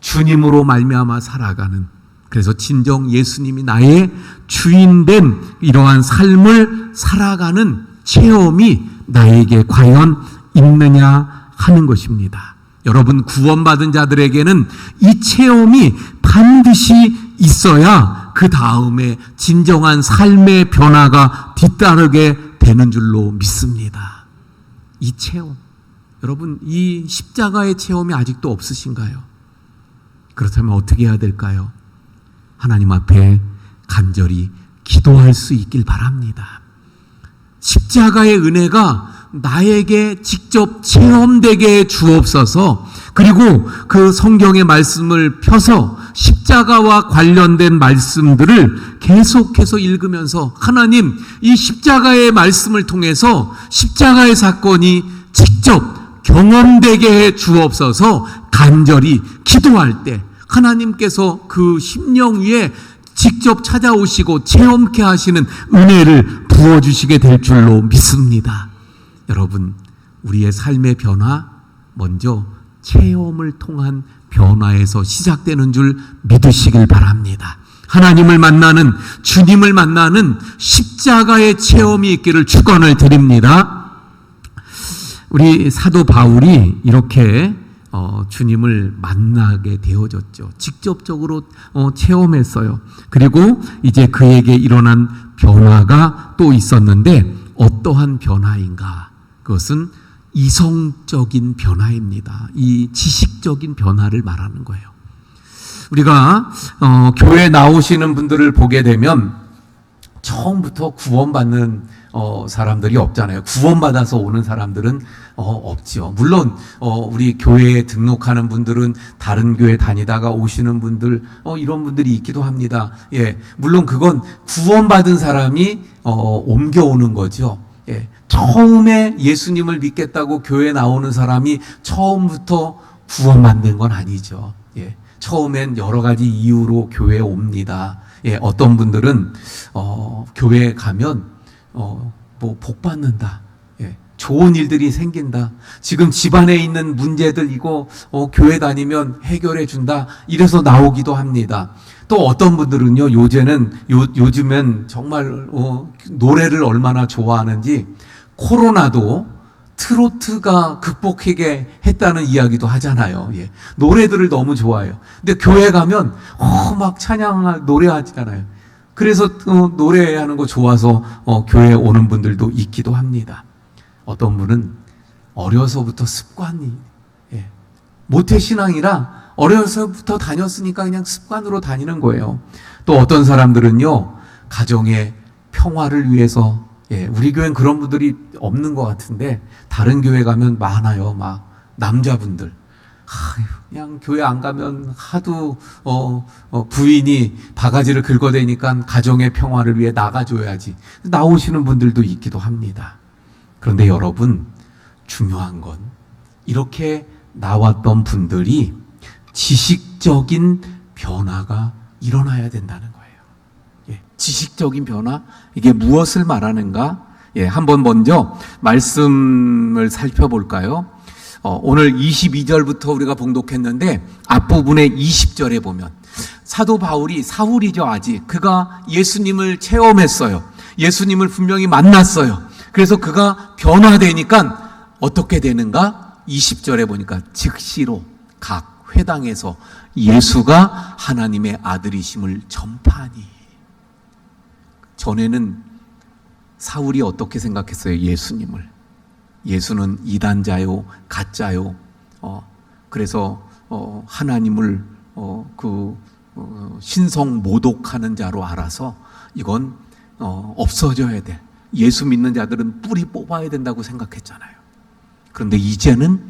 주님으로 말미암아 살아가는, 그래서 진정 예수님이 나의 주인된 이러한 삶을 살아가는 체험이 나에게 과연 있느냐 하는 것입니다. 여러분, 구원받은 자들에게는 이 체험이 반드시 있어야 그 다음에 진정한 삶의 변화가 뒤따르게 되는 줄로 믿습니다. 이 체험, 여러분, 이 십자가의 체험이 아직도 없으신가요? 그렇다면 어떻게 해야 될까요? 하나님 앞에 간절히 기도할 수 있길 바랍니다. 십자가의 은혜가 나에게 직접 체험되게 주옵소서. 그리고 그 성경의 말씀을 펴서 십자가와 관련된 말씀들을 계속해서 읽으면서 하나님, 이 십자가의 말씀을 통해서 십자가의 사건이 직접 경험되게 해 주옵소서. 간절히 기도할 때 하나님께서 그 심령 위에 직접 찾아오시고 체험케 하시는 은혜를 부어주시게 될 줄로 믿습니다. 여러분, 우리의 삶의 변화, 먼저 체험을 통한 변화에서 시작되는 줄 믿으시길 바랍니다. 하나님을 만나는, 주님을 만나는 십자가의 체험이 있기를 축원을 드립니다. 우리 사도 바울이 이렇게 주님을 만나게 되어졌죠. 직접적으로 체험했어요. 그리고 이제 그에게 일어난 변화가 또 있었는데 어떠한 변화인가? 그것은 이성적인 변화입니다. 이 지식적인 변화를 말하는 거예요. 우리가 교회 나오시는 분들을 보게 되면 처음부터 구원받는 사람들이 없잖아요. 구원받아서 오는 사람들은 없죠. 물론 우리 교회에 등록하는 분들은 다른 교회 다니다가 오시는 분들 이런 분들이 있기도 합니다. 예, 물론 그건 구원받은 사람이 옮겨오는 거죠. 예, 처음에 예수님을 믿겠다고 교회 나오는 사람이 처음부터 구원받는 건 아니죠. 예, 처음엔 여러 가지 이유로 교회에 옵니다. 예, 어떤 분들은 교회에 가면 뭐 복 받는다. 예, 좋은 일들이 생긴다. 지금 집안에 있는 문제들 이거 교회 다니면 해결해 준다. 이래서 나오기도 합니다. 또 어떤 분들은요, 요즘엔 정말 노래를 얼마나 좋아하는지 코로나도 트로트가 극복하게 했다는 이야기도 하잖아요. 예. 노래들을 너무 좋아해요. 근데 교회 가면 막 찬양 노래하잖아요. 그래서 노래하는 거 좋아서 교회에 오는 분들도 있기도 합니다. 어떤 분은 어려서부터 습관이 모태신앙이라 어려서부터 다녔으니까 그냥 습관으로 다니는 거예요. 또 어떤 사람들은요, 가정의 평화를 위해서, 우리 교회는 그런 분들이 없는 것 같은데 다른 교회 가면 많아요. 막 남자분들 그냥 교회 안 가면 하도 부인이 바가지를 긁어대니까 가정의 평화를 위해 나가줘야지 나오시는 분들도 있기도 합니다. 그런데 여러분, 중요한 건 이렇게 나왔던 분들이 지식적인 변화가 일어나야 된다는 거예요. 지식적인 변화, 이게 무엇을 말하는가? 한번 먼저 말씀을 살펴볼까요? 오늘 22절부터 우리가 봉독했는데 앞부분의 20절에 보면 사도 바울이, 사울이죠 아직, 그가 예수님을 체험했어요. 예수님을 분명히 만났어요. 그래서 그가 변화되니까 어떻게 되는가? 20절에 보니까 즉시로 각 회당에서 예수가 하나님의 아들이심을 전파하니. 전에는 사울이 어떻게 생각했어요? 예수는 이단자요, 가짜요. 그래서 하나님을 신성 모독하는 자로 알아서 이건 없어져야 돼. 예수 믿는 자들은 뿌리 뽑아야 된다고 생각했잖아요. 그런데 이제는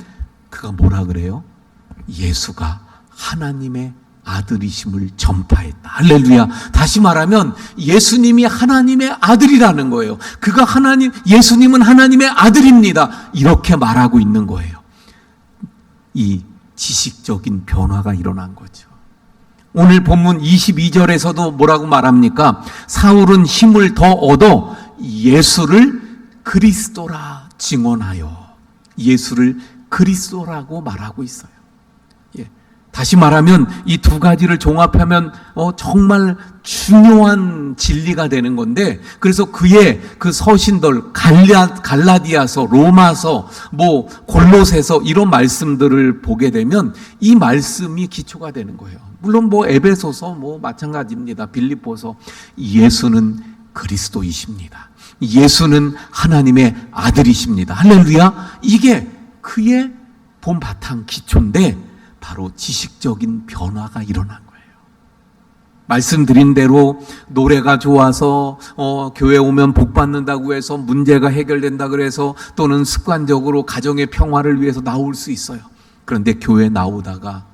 그가 뭐라 그래요? 예수가 하나님의 아들이심을 전파했다. 할렐루야. 다시 말하면 예수님이 하나님의 아들이라는 거예요. 예수님은 하나님의 아들입니다. 이렇게 말하고 있는 거예요. 이 지식적인 변화가 일어난 거죠. 오늘 본문 22절에서도 뭐라고 말합니까? 사울은 힘을 더 얻어 예수를 그리스도라 증언하여, 예수를 그리스도라고 말하고 있어요. 다시 말하면 이 두 가지를 종합하면 정말 중요한 진리가 되는 건데, 그래서 그의 그 서신들 갈라디아서, 로마서, 골로새서 이런 말씀들을 보게 되면 이 말씀이 기초가 되는 거예요. 물론 에베소서 마찬가지입니다. 빌립보서. 예수는 그리스도이십니다. 예수는 하나님의 아들이십니다. 할렐루야. 이게 그의 본 바탕 기초인데 바로 지식적인 변화가 일어난 거예요. 말씀드린 대로 노래가 좋아서 교회 오면 복 받는다고 해서 문제가 해결된다 그래서, 또는 습관적으로 가정의 평화를 위해서 나올 수 있어요. 그런데 교회 나오다가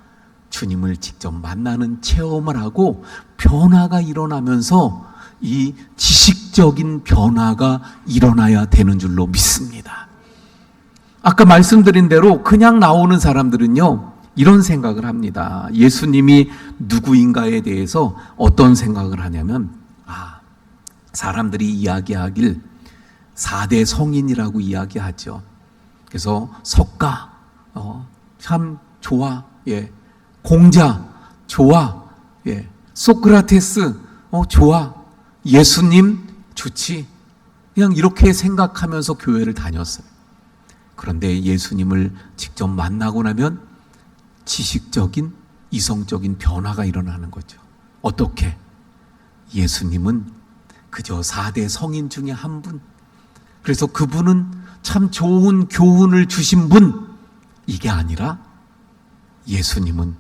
주님을 직접 만나는 체험을 하고 변화가 일어나면서 이 지식적인 변화가 일어나야 되는 줄로 믿습니다. 아까 말씀드린 대로 그냥 나오는 사람들은요, 이런 생각을 합니다. 예수님이 누구인가에 대해서 어떤 생각을 하냐면, 사람들이 이야기하길 4대 성인이라고 이야기하죠. 그래서 석가, 참 좋아, 공자, 좋아, 소크라테스, 좋아, 예수님, 좋지. 그냥 이렇게 생각하면서 교회를 다녔어요. 그런데 예수님을 직접 만나고 나면 지식적인, 이성적인 변화가 일어나는 거죠. 어떻게? 예수님은 그저 4대 성인 중에 한 분. 그래서 그분은 참 좋은 교훈을 주신 분. 이게 아니라 예수님은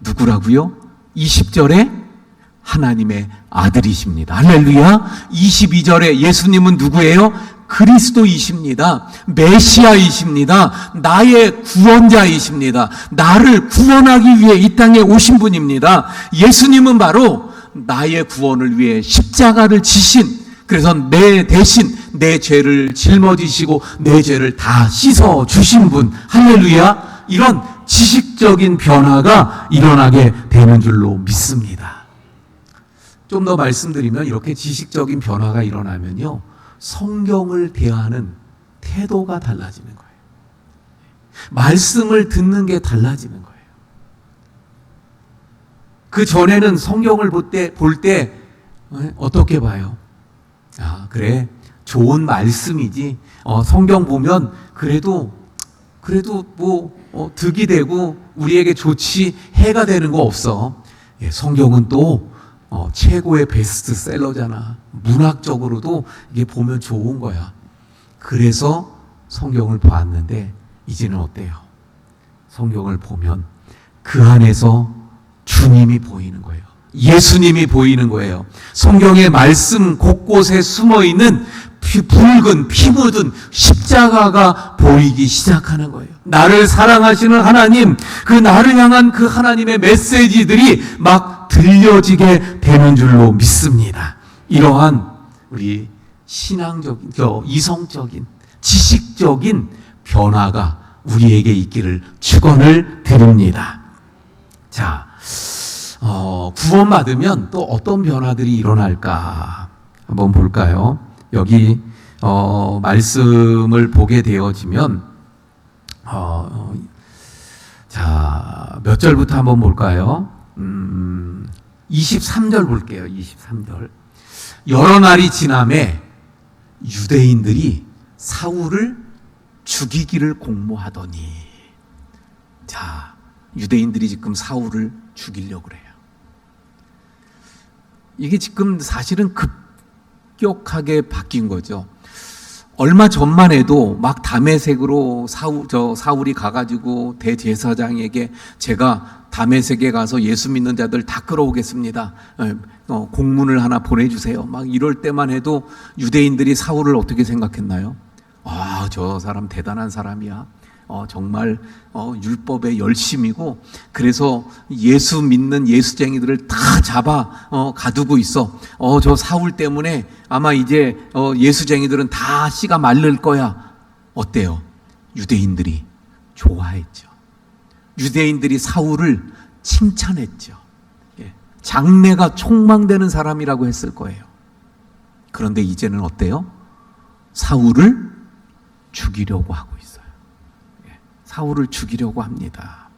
누구라고요? 20절에 하나님의 아들이십니다. 할렐루야. 22절에 예수님은 누구예요? 그리스도이십니다. 메시아이십니다. 나의 구원자이십니다. 나를 구원하기 위해 이 땅에 오신 분입니다. 예수님은 바로 나의 구원을 위해 십자가를 지신, 그래서 내 대신 내 죄를 짊어지시고 내 죄를 다 씻어 주신 분. 할렐루야. 이런 지식적인 변화가 일어나게 되는 줄로 믿습니다. 좀 더 말씀드리면 이렇게 지식적인 변화가 일어나면요, 성경을 대하는 태도가 달라지는 거예요. 말씀을 듣는 게 달라지는 거예요. 그 전에는 성경을 볼 때 어떻게 봐요? 아, 그래, 좋은 말씀이지. 성경 보면 그래도 뭐 득이 되고 우리에게 좋지 해가 되는 거 없어. 예, 성경은 또 최고의 베스트셀러잖아. 문학적으로도 이게 보면 좋은 거야. 그래서 성경을 보았는데 이제는 어때요? 성경을 보면 그 안에서 주님이 보이는 거예요. 예수님이 보이는 거예요. 성경의 말씀 곳곳에 숨어있는 붉은 피 묻은 십자가가 보이기 시작하는 거예요. 나를 사랑하시는 하나님, 그 나를 향한 그 하나님의 메시지들이 막 들려지게 되는 줄로 믿습니다. 이러한 우리 신앙적인, 이성적인, 지식적인 변화가 우리에게 있기를 축원을 드립니다. 자, 구원받으면 또 어떤 변화들이 일어날까 한번 볼까요? 여기 말씀을 보게 되어지면 자, 몇 절부터 한번 볼까요? 23절 볼게요. 23절. 여러 날이 지남에 유대인들이 사울을 죽이기를 공모하더니, 자, 유대인들이 지금 사울을 죽이려고 그래요. 이게 지금 사실은 급격하게 바뀐 거죠. 얼마 전만 해도 막 다메섹으로 사울이 가가지고 대제사장에게 제가 다메섹에 가서 예수 믿는 자들 다 끌어오겠습니다. 공문을 하나 보내주세요. 막 이럴 때만 해도 유대인들이 사울을 어떻게 생각했나요? 아, 저 사람 대단한 사람이야. 정말 율법에 열심이고 그래서 예수 믿는 예수쟁이들을 다 잡아 가두고 있어. 저 사울 때문에 아마 이제 예수쟁이들은 다 씨가 마를 거야. 어때요? 유대인들이 좋아했죠. 유대인들이 사울을 칭찬했죠. 장래가 촉망되는 사람이라고 했을 거예요. 그런데 이제는 어때요? 사울을 죽이려고 하고 있어요. 사울을 죽이려고 합니다.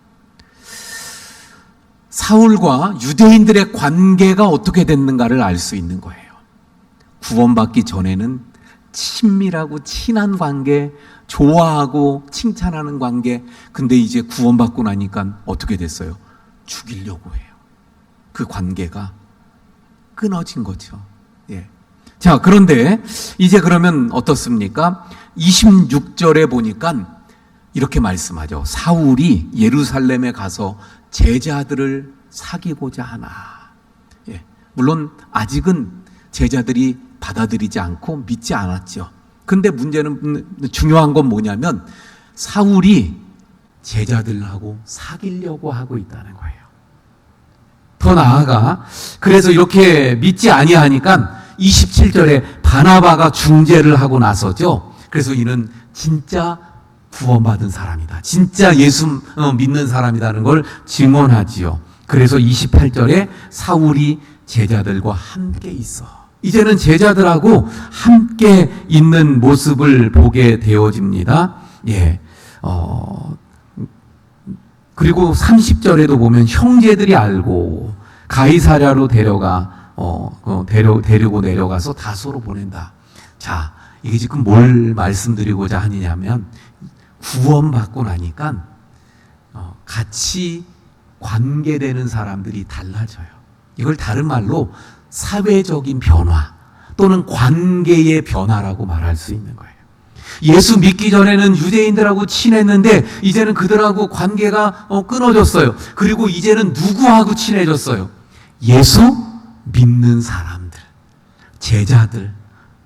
사울과 유대인들의 관계가 어떻게 됐는가를 알 수 있는 거예요. 구원받기 전에는 친밀하고 친한 관계, 좋아하고 칭찬하는 관계. 근데 이제 구원받고 나니까 어떻게 됐어요? 죽이려고 해요. 그 관계가 끊어진 거죠. 예. 자, 그런데 이제 그러면 어떻습니까? 26절에 보니까 이렇게 말씀하죠. 사울이 예루살렘에 가서 제자들을 사귀고자 하나. 예. 물론 아직은 제자들이 받아들이지 않고 믿지 않았죠. 근데 문제는, 중요한 건 뭐냐면 사울이 제자들하고 사귀려고 하고 있다는 거예요. 더 나아가 그래서 이렇게 믿지 아니하니까 27절에 바나바가 중재를 하고 나서죠. 그래서 이는 진짜 구원받은 사람이다. 진짜 예수 믿는 사람이라는 걸 증언하지요. 그래서 28절에 사울이 제자들과 함께 있어. 이제는 제자들하고 함께 있는 모습을 보게 되어집니다. 예. 그리고 30절에도 보면 형제들이 알고 가이사랴로 데리고 내려가서 다소로 보낸다. 자, 이게 지금 뭘 말씀드리고자 하느냐면 구원받고 나니까 같이 관계되는 사람들이 달라져요. 이걸 다른 말로 사회적인 변화 또는 관계의 변화라고 말할 수 있는 거예요. 예수 믿기 전에는 유대인들하고 친했는데 이제는 그들하고 관계가 끊어졌어요. 그리고 이제는 누구하고 친해졌어요? 예수 믿는 사람들, 제자들.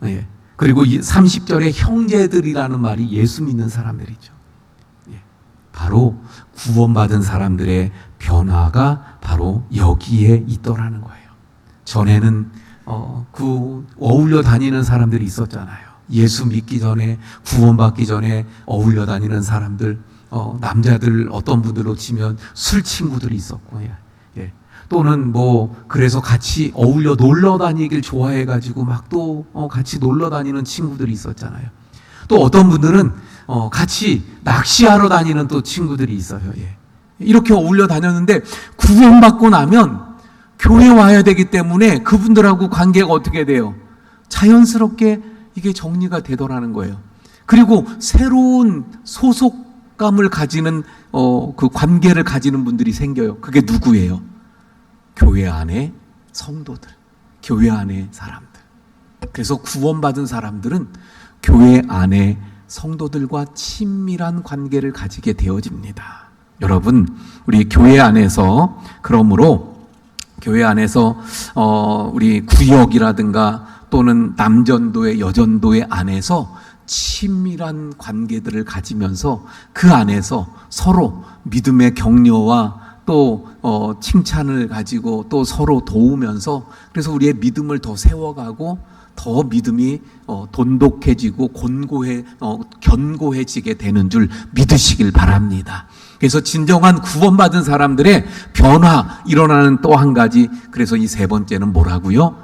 예. 그리고 30절에 형제들이라는 말이 예수 믿는 사람들이죠. 예. 바로 구원받은 사람들의 변화가 바로 여기에 있더라는 거예요. 전에는 어울려 다니는 사람들이 있었잖아요. 예수 믿기 전에, 구원받기 전에 어울려 다니는 사람들, 남자들 어떤 분들로 치면 술 친구들이 있었고, 예. 또는 뭐 그래서 같이 어울려 놀러 다니길 좋아해가지고 막 또 같이 놀러 다니는 친구들이 있었잖아요. 또 어떤 분들은 같이 낚시하러 다니는 또 친구들이 있어요. 예. 이렇게 어울려 다녔는데 구원받고 나면 교회 와야 되기 때문에 그분들하고 관계가 어떻게 돼요? 자연스럽게 이게 정리가 되더라는 거예요. 그리고 새로운 소속감을 가지는 그 관계를 가지는 분들이 생겨요. 그게 누구예요? 교회 안에 성도들, 교회 안에 사람들. 그래서 구원받은 사람들은 교회 안에 성도들과 친밀한 관계를 가지게 되어집니다. 여러분, 우리 교회 안에서 그러므로 교회 안에서 우리 구역이라든가 또는 남전도회, 여전도회 안에서 친밀한 관계들을 가지면서 그 안에서 서로 믿음의 격려와 또 칭찬을 가지고 또 서로 도우면서 그래서 우리의 믿음을 더 세워가고 더 믿음이 돈독해지고 견고해지게 되는 줄 믿으시길 바랍니다. 그래서 진정한 구원받은 사람들의 변화 일어나는 또 한 가지, 그래서 이 세 번째는 뭐라고요?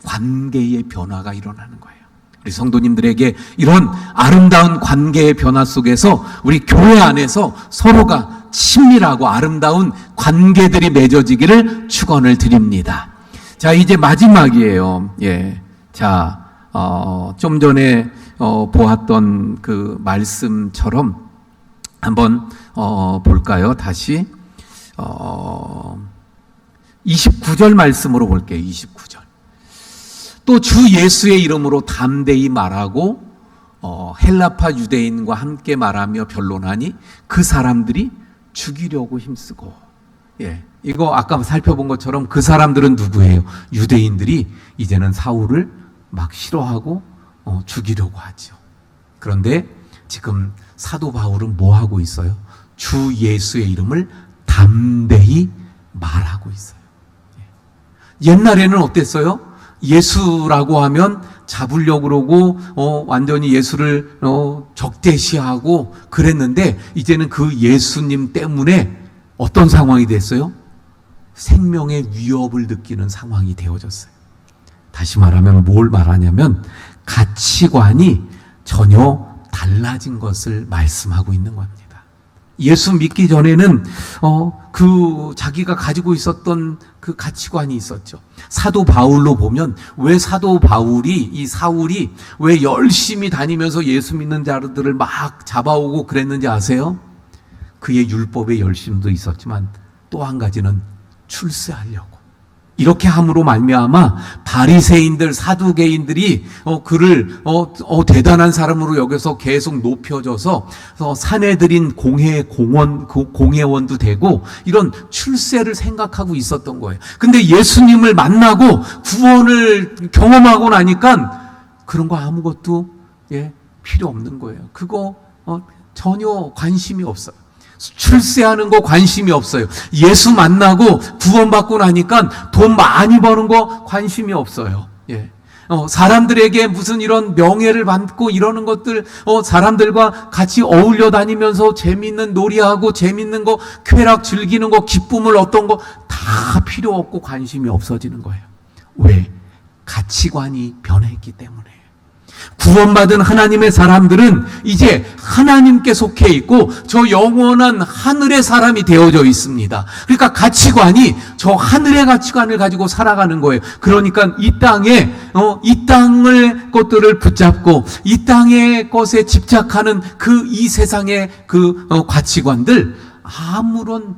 관계의 변화가 일어나는 거예요. 우리 성도님들에게 이런 아름다운 관계의 변화 속에서 우리 교회 안에서 서로가 친밀하고 아름다운 관계들이 맺어지기를 축원을 드립니다. 자, 이제 마지막이에요. 예. 자, 좀 전에 보았던 그 말씀처럼 한번 볼까요? 다시 29절 말씀으로 볼게요. 29절. 또 주 예수의 이름으로 담대히 말하고 헬라파 유대인과 함께 말하며 변론하니 그 사람들이 죽이려고 힘쓰고. 예, 이거 아까 살펴본 것처럼 그 사람들은 누구예요? 유대인들이 이제는 사울을 막 싫어하고 죽이려고 하죠. 그런데 지금 사도 바울은 뭐 하고 있어요? 주 예수의 이름을 담대히 말하고 있어요. 옛날에는 어땠어요? 예수라고 하면 잡으려고 그러고 완전히 예수를 적대시하고 그랬는데 이제는 그 예수님 때문에 어떤 상황이 됐어요? 생명의 위협을 느끼는 상황이 되어졌어요. 다시 말하면 뭘 말하냐면 가치관이 전혀 달라진 것을 말씀하고 있는 겁니다. 예수 믿기 전에는 그 자기가 가지고 있었던 그 가치관이 있었죠. 사도 바울로 보면 왜 사도 바울이 이 사울이 왜 열심히 다니면서 예수 믿는 자들을 막 잡아오고 그랬는지 아세요? 그의 율법의 열심도 있었지만 또 한 가지는 출세하려고. 이렇게 함으로 말미암아 바리새인들 사두개인들이 그를 대단한 사람으로 여겨서 계속 높여져서 사내들인 공회원도 되고 이런 출세를 생각하고 있었던 거예요. 근데 예수님을 만나고 구원을 경험하고 나니까 그런 거 아무것도 필요 없는 거예요. 그거 전혀 관심이 없어요. 출세하는 거 관심이 없어요. 예수 만나고 구원받고 나니까 돈 많이 버는 거 관심이 없어요. 예. 사람들에게 무슨 이런 명예를 받고 이러는 것들, 사람들과 같이 어울려 다니면서 재밌는 놀이하고 재밌는 거, 쾌락 즐기는 거, 기쁨을 얻던 거 다 필요 없고 관심이 없어지는 거예요. 왜? 가치관이 변했기 때문에. 구원받은 하나님의 사람들은 이제 하나님께 속해 있고 저 영원한 하늘의 사람이 되어져 있습니다. 그러니까 가치관이 저 하늘의 가치관을 가지고 살아가는 거예요. 그러니까 이 땅에 이 땅의 것들을 붙잡고 이 땅의 것에 집착하는 그 이 세상의 그 가치관들 아무런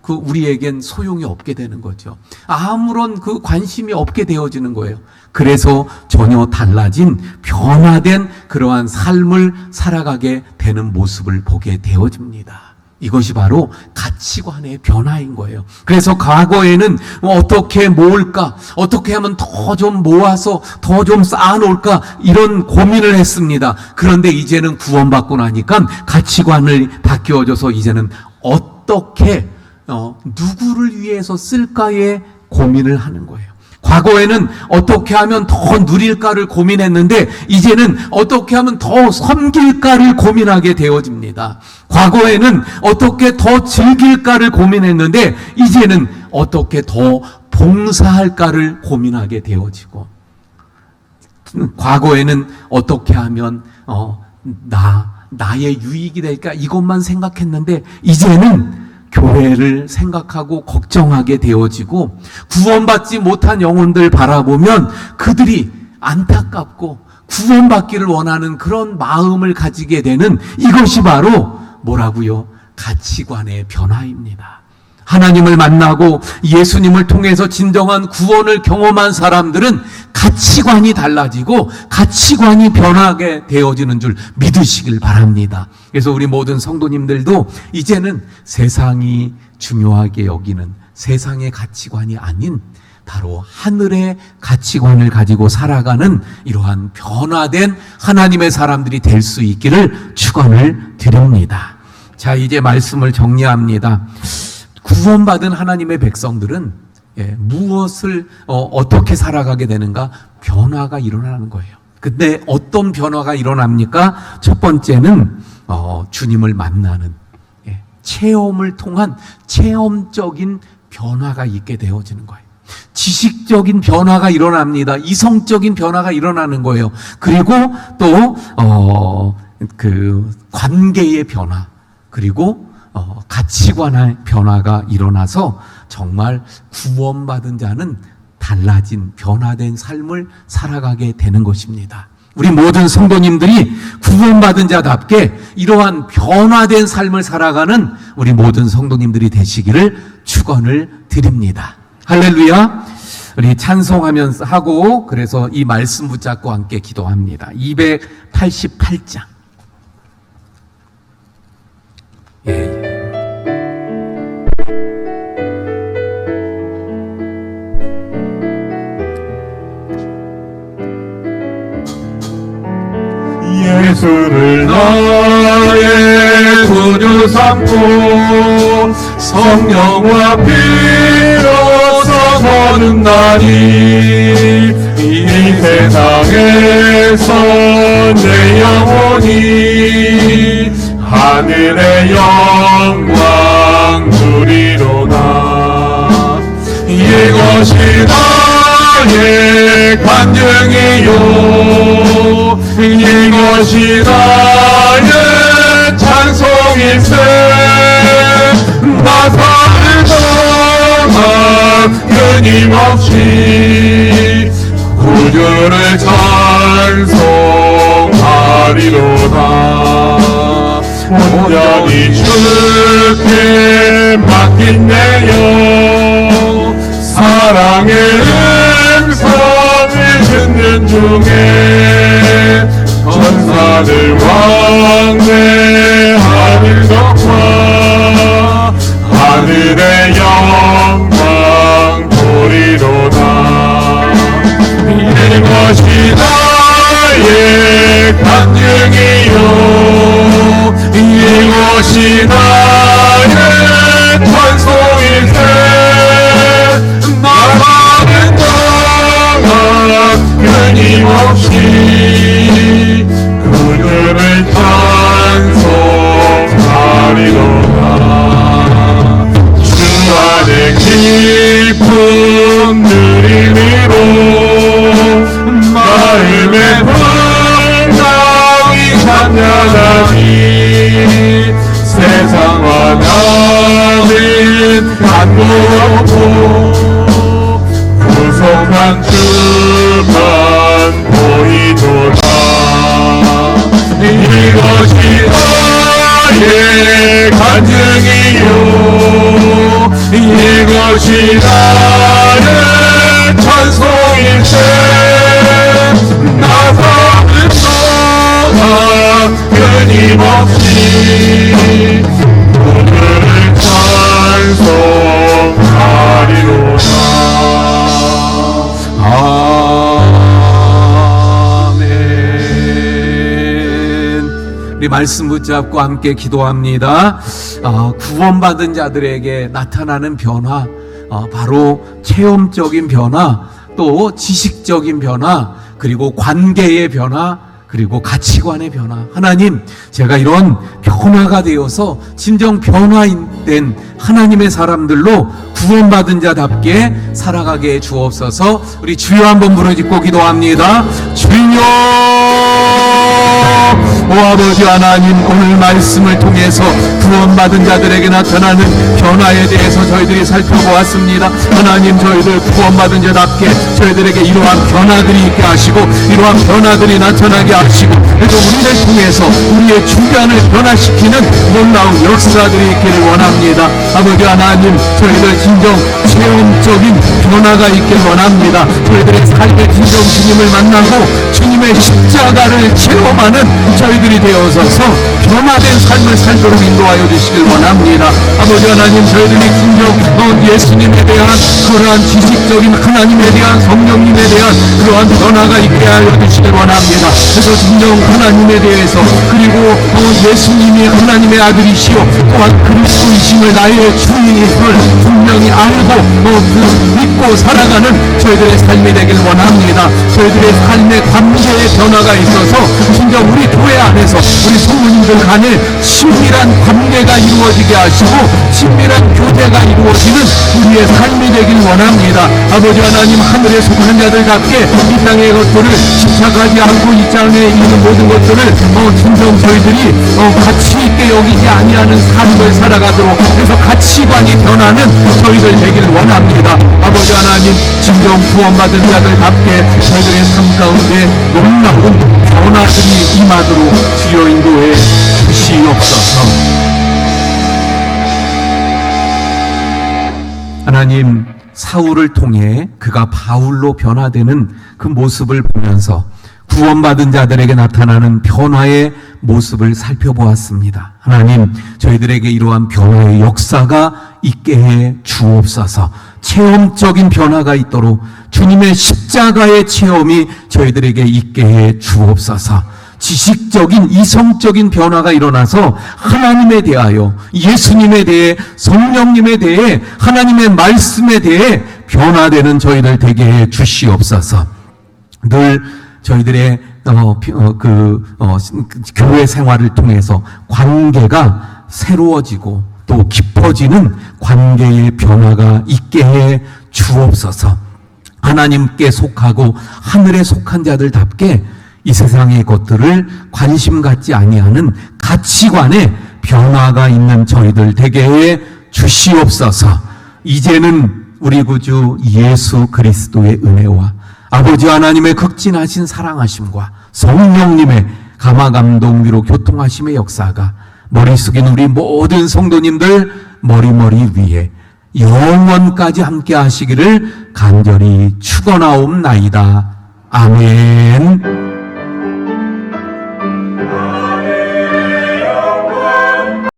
그 우리에겐 소용이 없게 되는 거죠. 아무런 그 관심이 없게 되어지는 거예요. 그래서 전혀 달라진 변화된 그러한 삶을 살아가게 되는 모습을 보게 되어집니다. 이것이 바로 가치관의 변화인 거예요. 그래서 과거에는 어떻게 모을까, 어떻게 하면 더 좀 모아서 더 좀 쌓아놓을까 이런 고민을 했습니다. 그런데 이제는 구원받고 나니까 가치관을 바뀌어져서 이제는 어떻게 누구를 위해서 쓸까에 고민을 하는 거예요. 과거에는 어떻게 하면 더 누릴까를 고민했는데 이제는 어떻게 하면 더 섬길까를 고민하게 되어집니다. 과거에는 어떻게 더 즐길까를 고민했는데 이제는 어떻게 더 봉사할까를 고민하게 되어지고, 과거에는 어떻게 하면 나의 유익이 될까 이것만 생각했는데 이제는 교회를 생각하고 걱정하게 되어지고, 구원받지 못한 영혼들 바라보면 그들이 안타깝고 구원받기를 원하는 그런 마음을 가지게 되는, 이것이 바로 뭐라고요? 가치관의 변화입니다. 하나님을 만나고 예수님을 통해서 진정한 구원을 경험한 사람들은 가치관이 달라지고 가치관이 변하게 되어지는 줄 믿으시길 바랍니다. 그래서 우리 모든 성도님들도 이제는 세상이 중요하게 여기는 세상의 가치관이 아닌 바로 하늘의 가치관을 가지고 살아가는 이러한 변화된 하나님의 사람들이 될 수 있기를 축원을 드립니다. 자, 이제 말씀을 정리합니다. 구원받은 하나님의 백성들은 무엇을 어떻게 살아가게 되는가? 변화가 일어나는 거예요. 근데 어떤 변화가 일어납니까? 첫 번째는 주님을 만나는 체험을 통한 체험적인 변화가 있게 되어지는 거예요. 지식적인 변화가 일어납니다. 이성적인 변화가 일어나는 거예요. 그리고 또 그 관계의 변화, 그리고 가치관의 변화가 일어나서 정말 구원받은 자는 달라진 변화된 삶을 살아가게 되는 것입니다. 우리 모든 성도님들이 구원받은 자답게 이러한 변화된 삶을 살아가는 우리 모든 성도님들이 되시기를 축원을 드립니다. 할렐루야. 우리 찬송하면서 하고, 그래서 이 말씀 붙잡고 함께 기도합니다. 288장. 예수를 나의 구주 삼고 성령과 비로소 서는 날이, 이 세상에서 내 영혼이 하늘의 영광 누리로다. 이것이 나의 간증이요, 이것이 나의 찬송일세. 나 사는 동안 끊임없이 구주를 찬송하리로다. 온전히 주께 맡긴 내 영, 사랑의 음성을 듣는 중에 천사들 왕래하는 것과 하늘의 영광 보리로다. 이것이 나의 간증이요, 이것이 나의 찬송일세. 나가는 동안 끊임없이 그들을 찬송하리로다. 주 안에 기쁨 누림으로 마음의 평강이 찬양하니, 세상과 나는 간도 없고 구속한 주만 보이도다. 이것이 나의 간증이요, 이것이 나의 찬송일세. 나 사는 동안 끊임없이 오늘을 찬송하리로다. 아멘. 우리 말씀 붙잡고 함께 기도합니다. 구원받은 자들에게 나타나는 변화, 바로 체험적인 변화, 또 지식적인 변화, 그리고 관계의 변화, 그리고 가치관의 변화. 하나님, 제가 이런 변화가 되어서 진정 변화된 하나님의 사람들로 구원받은 자답게 살아가게 해 주옵소서. 우리 주여 한번 부르짖고 기도합니다. 주여, 오 아버지 하나님, 오늘 말씀을 통해서 구원받은 자들에게 나타나는 변화에 대해서 저희들이 살펴보았습니다. 하나님, 저희들 구원받은 자답게 저희들에게 이러한 변화들이 있게 하시고 이러한 변화들이 나타나게 하시고, 그리고 우리를 통해서 우리의 주변을 변화시키는 놀라운 역사들이 있기를 원합니다. 아버지 하나님, 저희들 진정 체험적인 변화가 있길 원합니다. 저희들의 삶의 진정 주님을 만나고 주님의 십자가를 체험하는 저희들이 되어서서 변화된 삶을 살도록 인도하여 주시길 원합니다. 아버지 하나님, 저희들이 진정 예수님에 대한 그러한 지식적인 하나님에 대한 성령님에 대한 그러한 변화가 있게 하여 주시길 원합니다. 그래서 진정 하나님에 대해서, 그리고 예수님이 하나님의 아들이시오 또한 그리스도이심을 나의 주인임을 분명히 알고 믿고 살아가는 저희들의 삶이 되길 원합니다. 저희들의 삶의 관계의 변화가 있어서 진정 우리 교회 안에서 우리 성도님들 간에 친밀한 관계가 이루어지게 하시고 친밀한 교제가 이루어지는 우리의 삶이 되길 원합니다. 아버지 하나님, 하늘에 속한 자들답게 이 땅의 것들을 집착하지 않고 이 땅에 있는 모든 것들을 진정 저희들이 가치 있게 여기지 아니하는 삶을 살아가도록, 그래서 가치관이 변하는 저희들 되길 원합니다. 아버지 하나님, 진정 구원받은 자들답게 저희들의 삶 가운데 놀라운 변화들이 임하도록 주여 인도해 주시옵소서. 하나님, 사울을 통해 그가 바울로 변화되는 그 모습을 보면서 구원받은 자들에게 나타나는 변화의 모습을 살펴보았습니다. 하나님, 저희들에게 이러한 변화의 역사가 있게 해 주옵소서. 체험적인 변화가 있도록 주님의 십자가의 체험이 저희들에게 있게 해 주옵소서. 지식적인 이성적인 변화가 일어나서 하나님에 대하여, 예수님에 대해, 성령님에 대해, 하나님의 말씀에 대해 변화되는 저희들 되게 해 주시옵소서. 늘 저희들의 교회 생활을 통해서 관계가 새로워지고 또 깊어지는 관계의 변화가 있게 해 주옵소서. 하나님께 속하고 하늘에 속한 자들답게 이 세상의 것들을 관심 갖지 아니하는 가치관의 변화가 있는 저희들 되게 해 주시옵소서. 이제는 우리 구주 예수 그리스도의 은혜와 아버지 하나님의 극진하신 사랑하심과 성령님의 감화감동 위로 교통하심의 역사가 머리 숙인 우리 모든 성도님들 머리머리 위에 영원까지 함께 하시기를 간절히 축원하옵나이다. 아멘.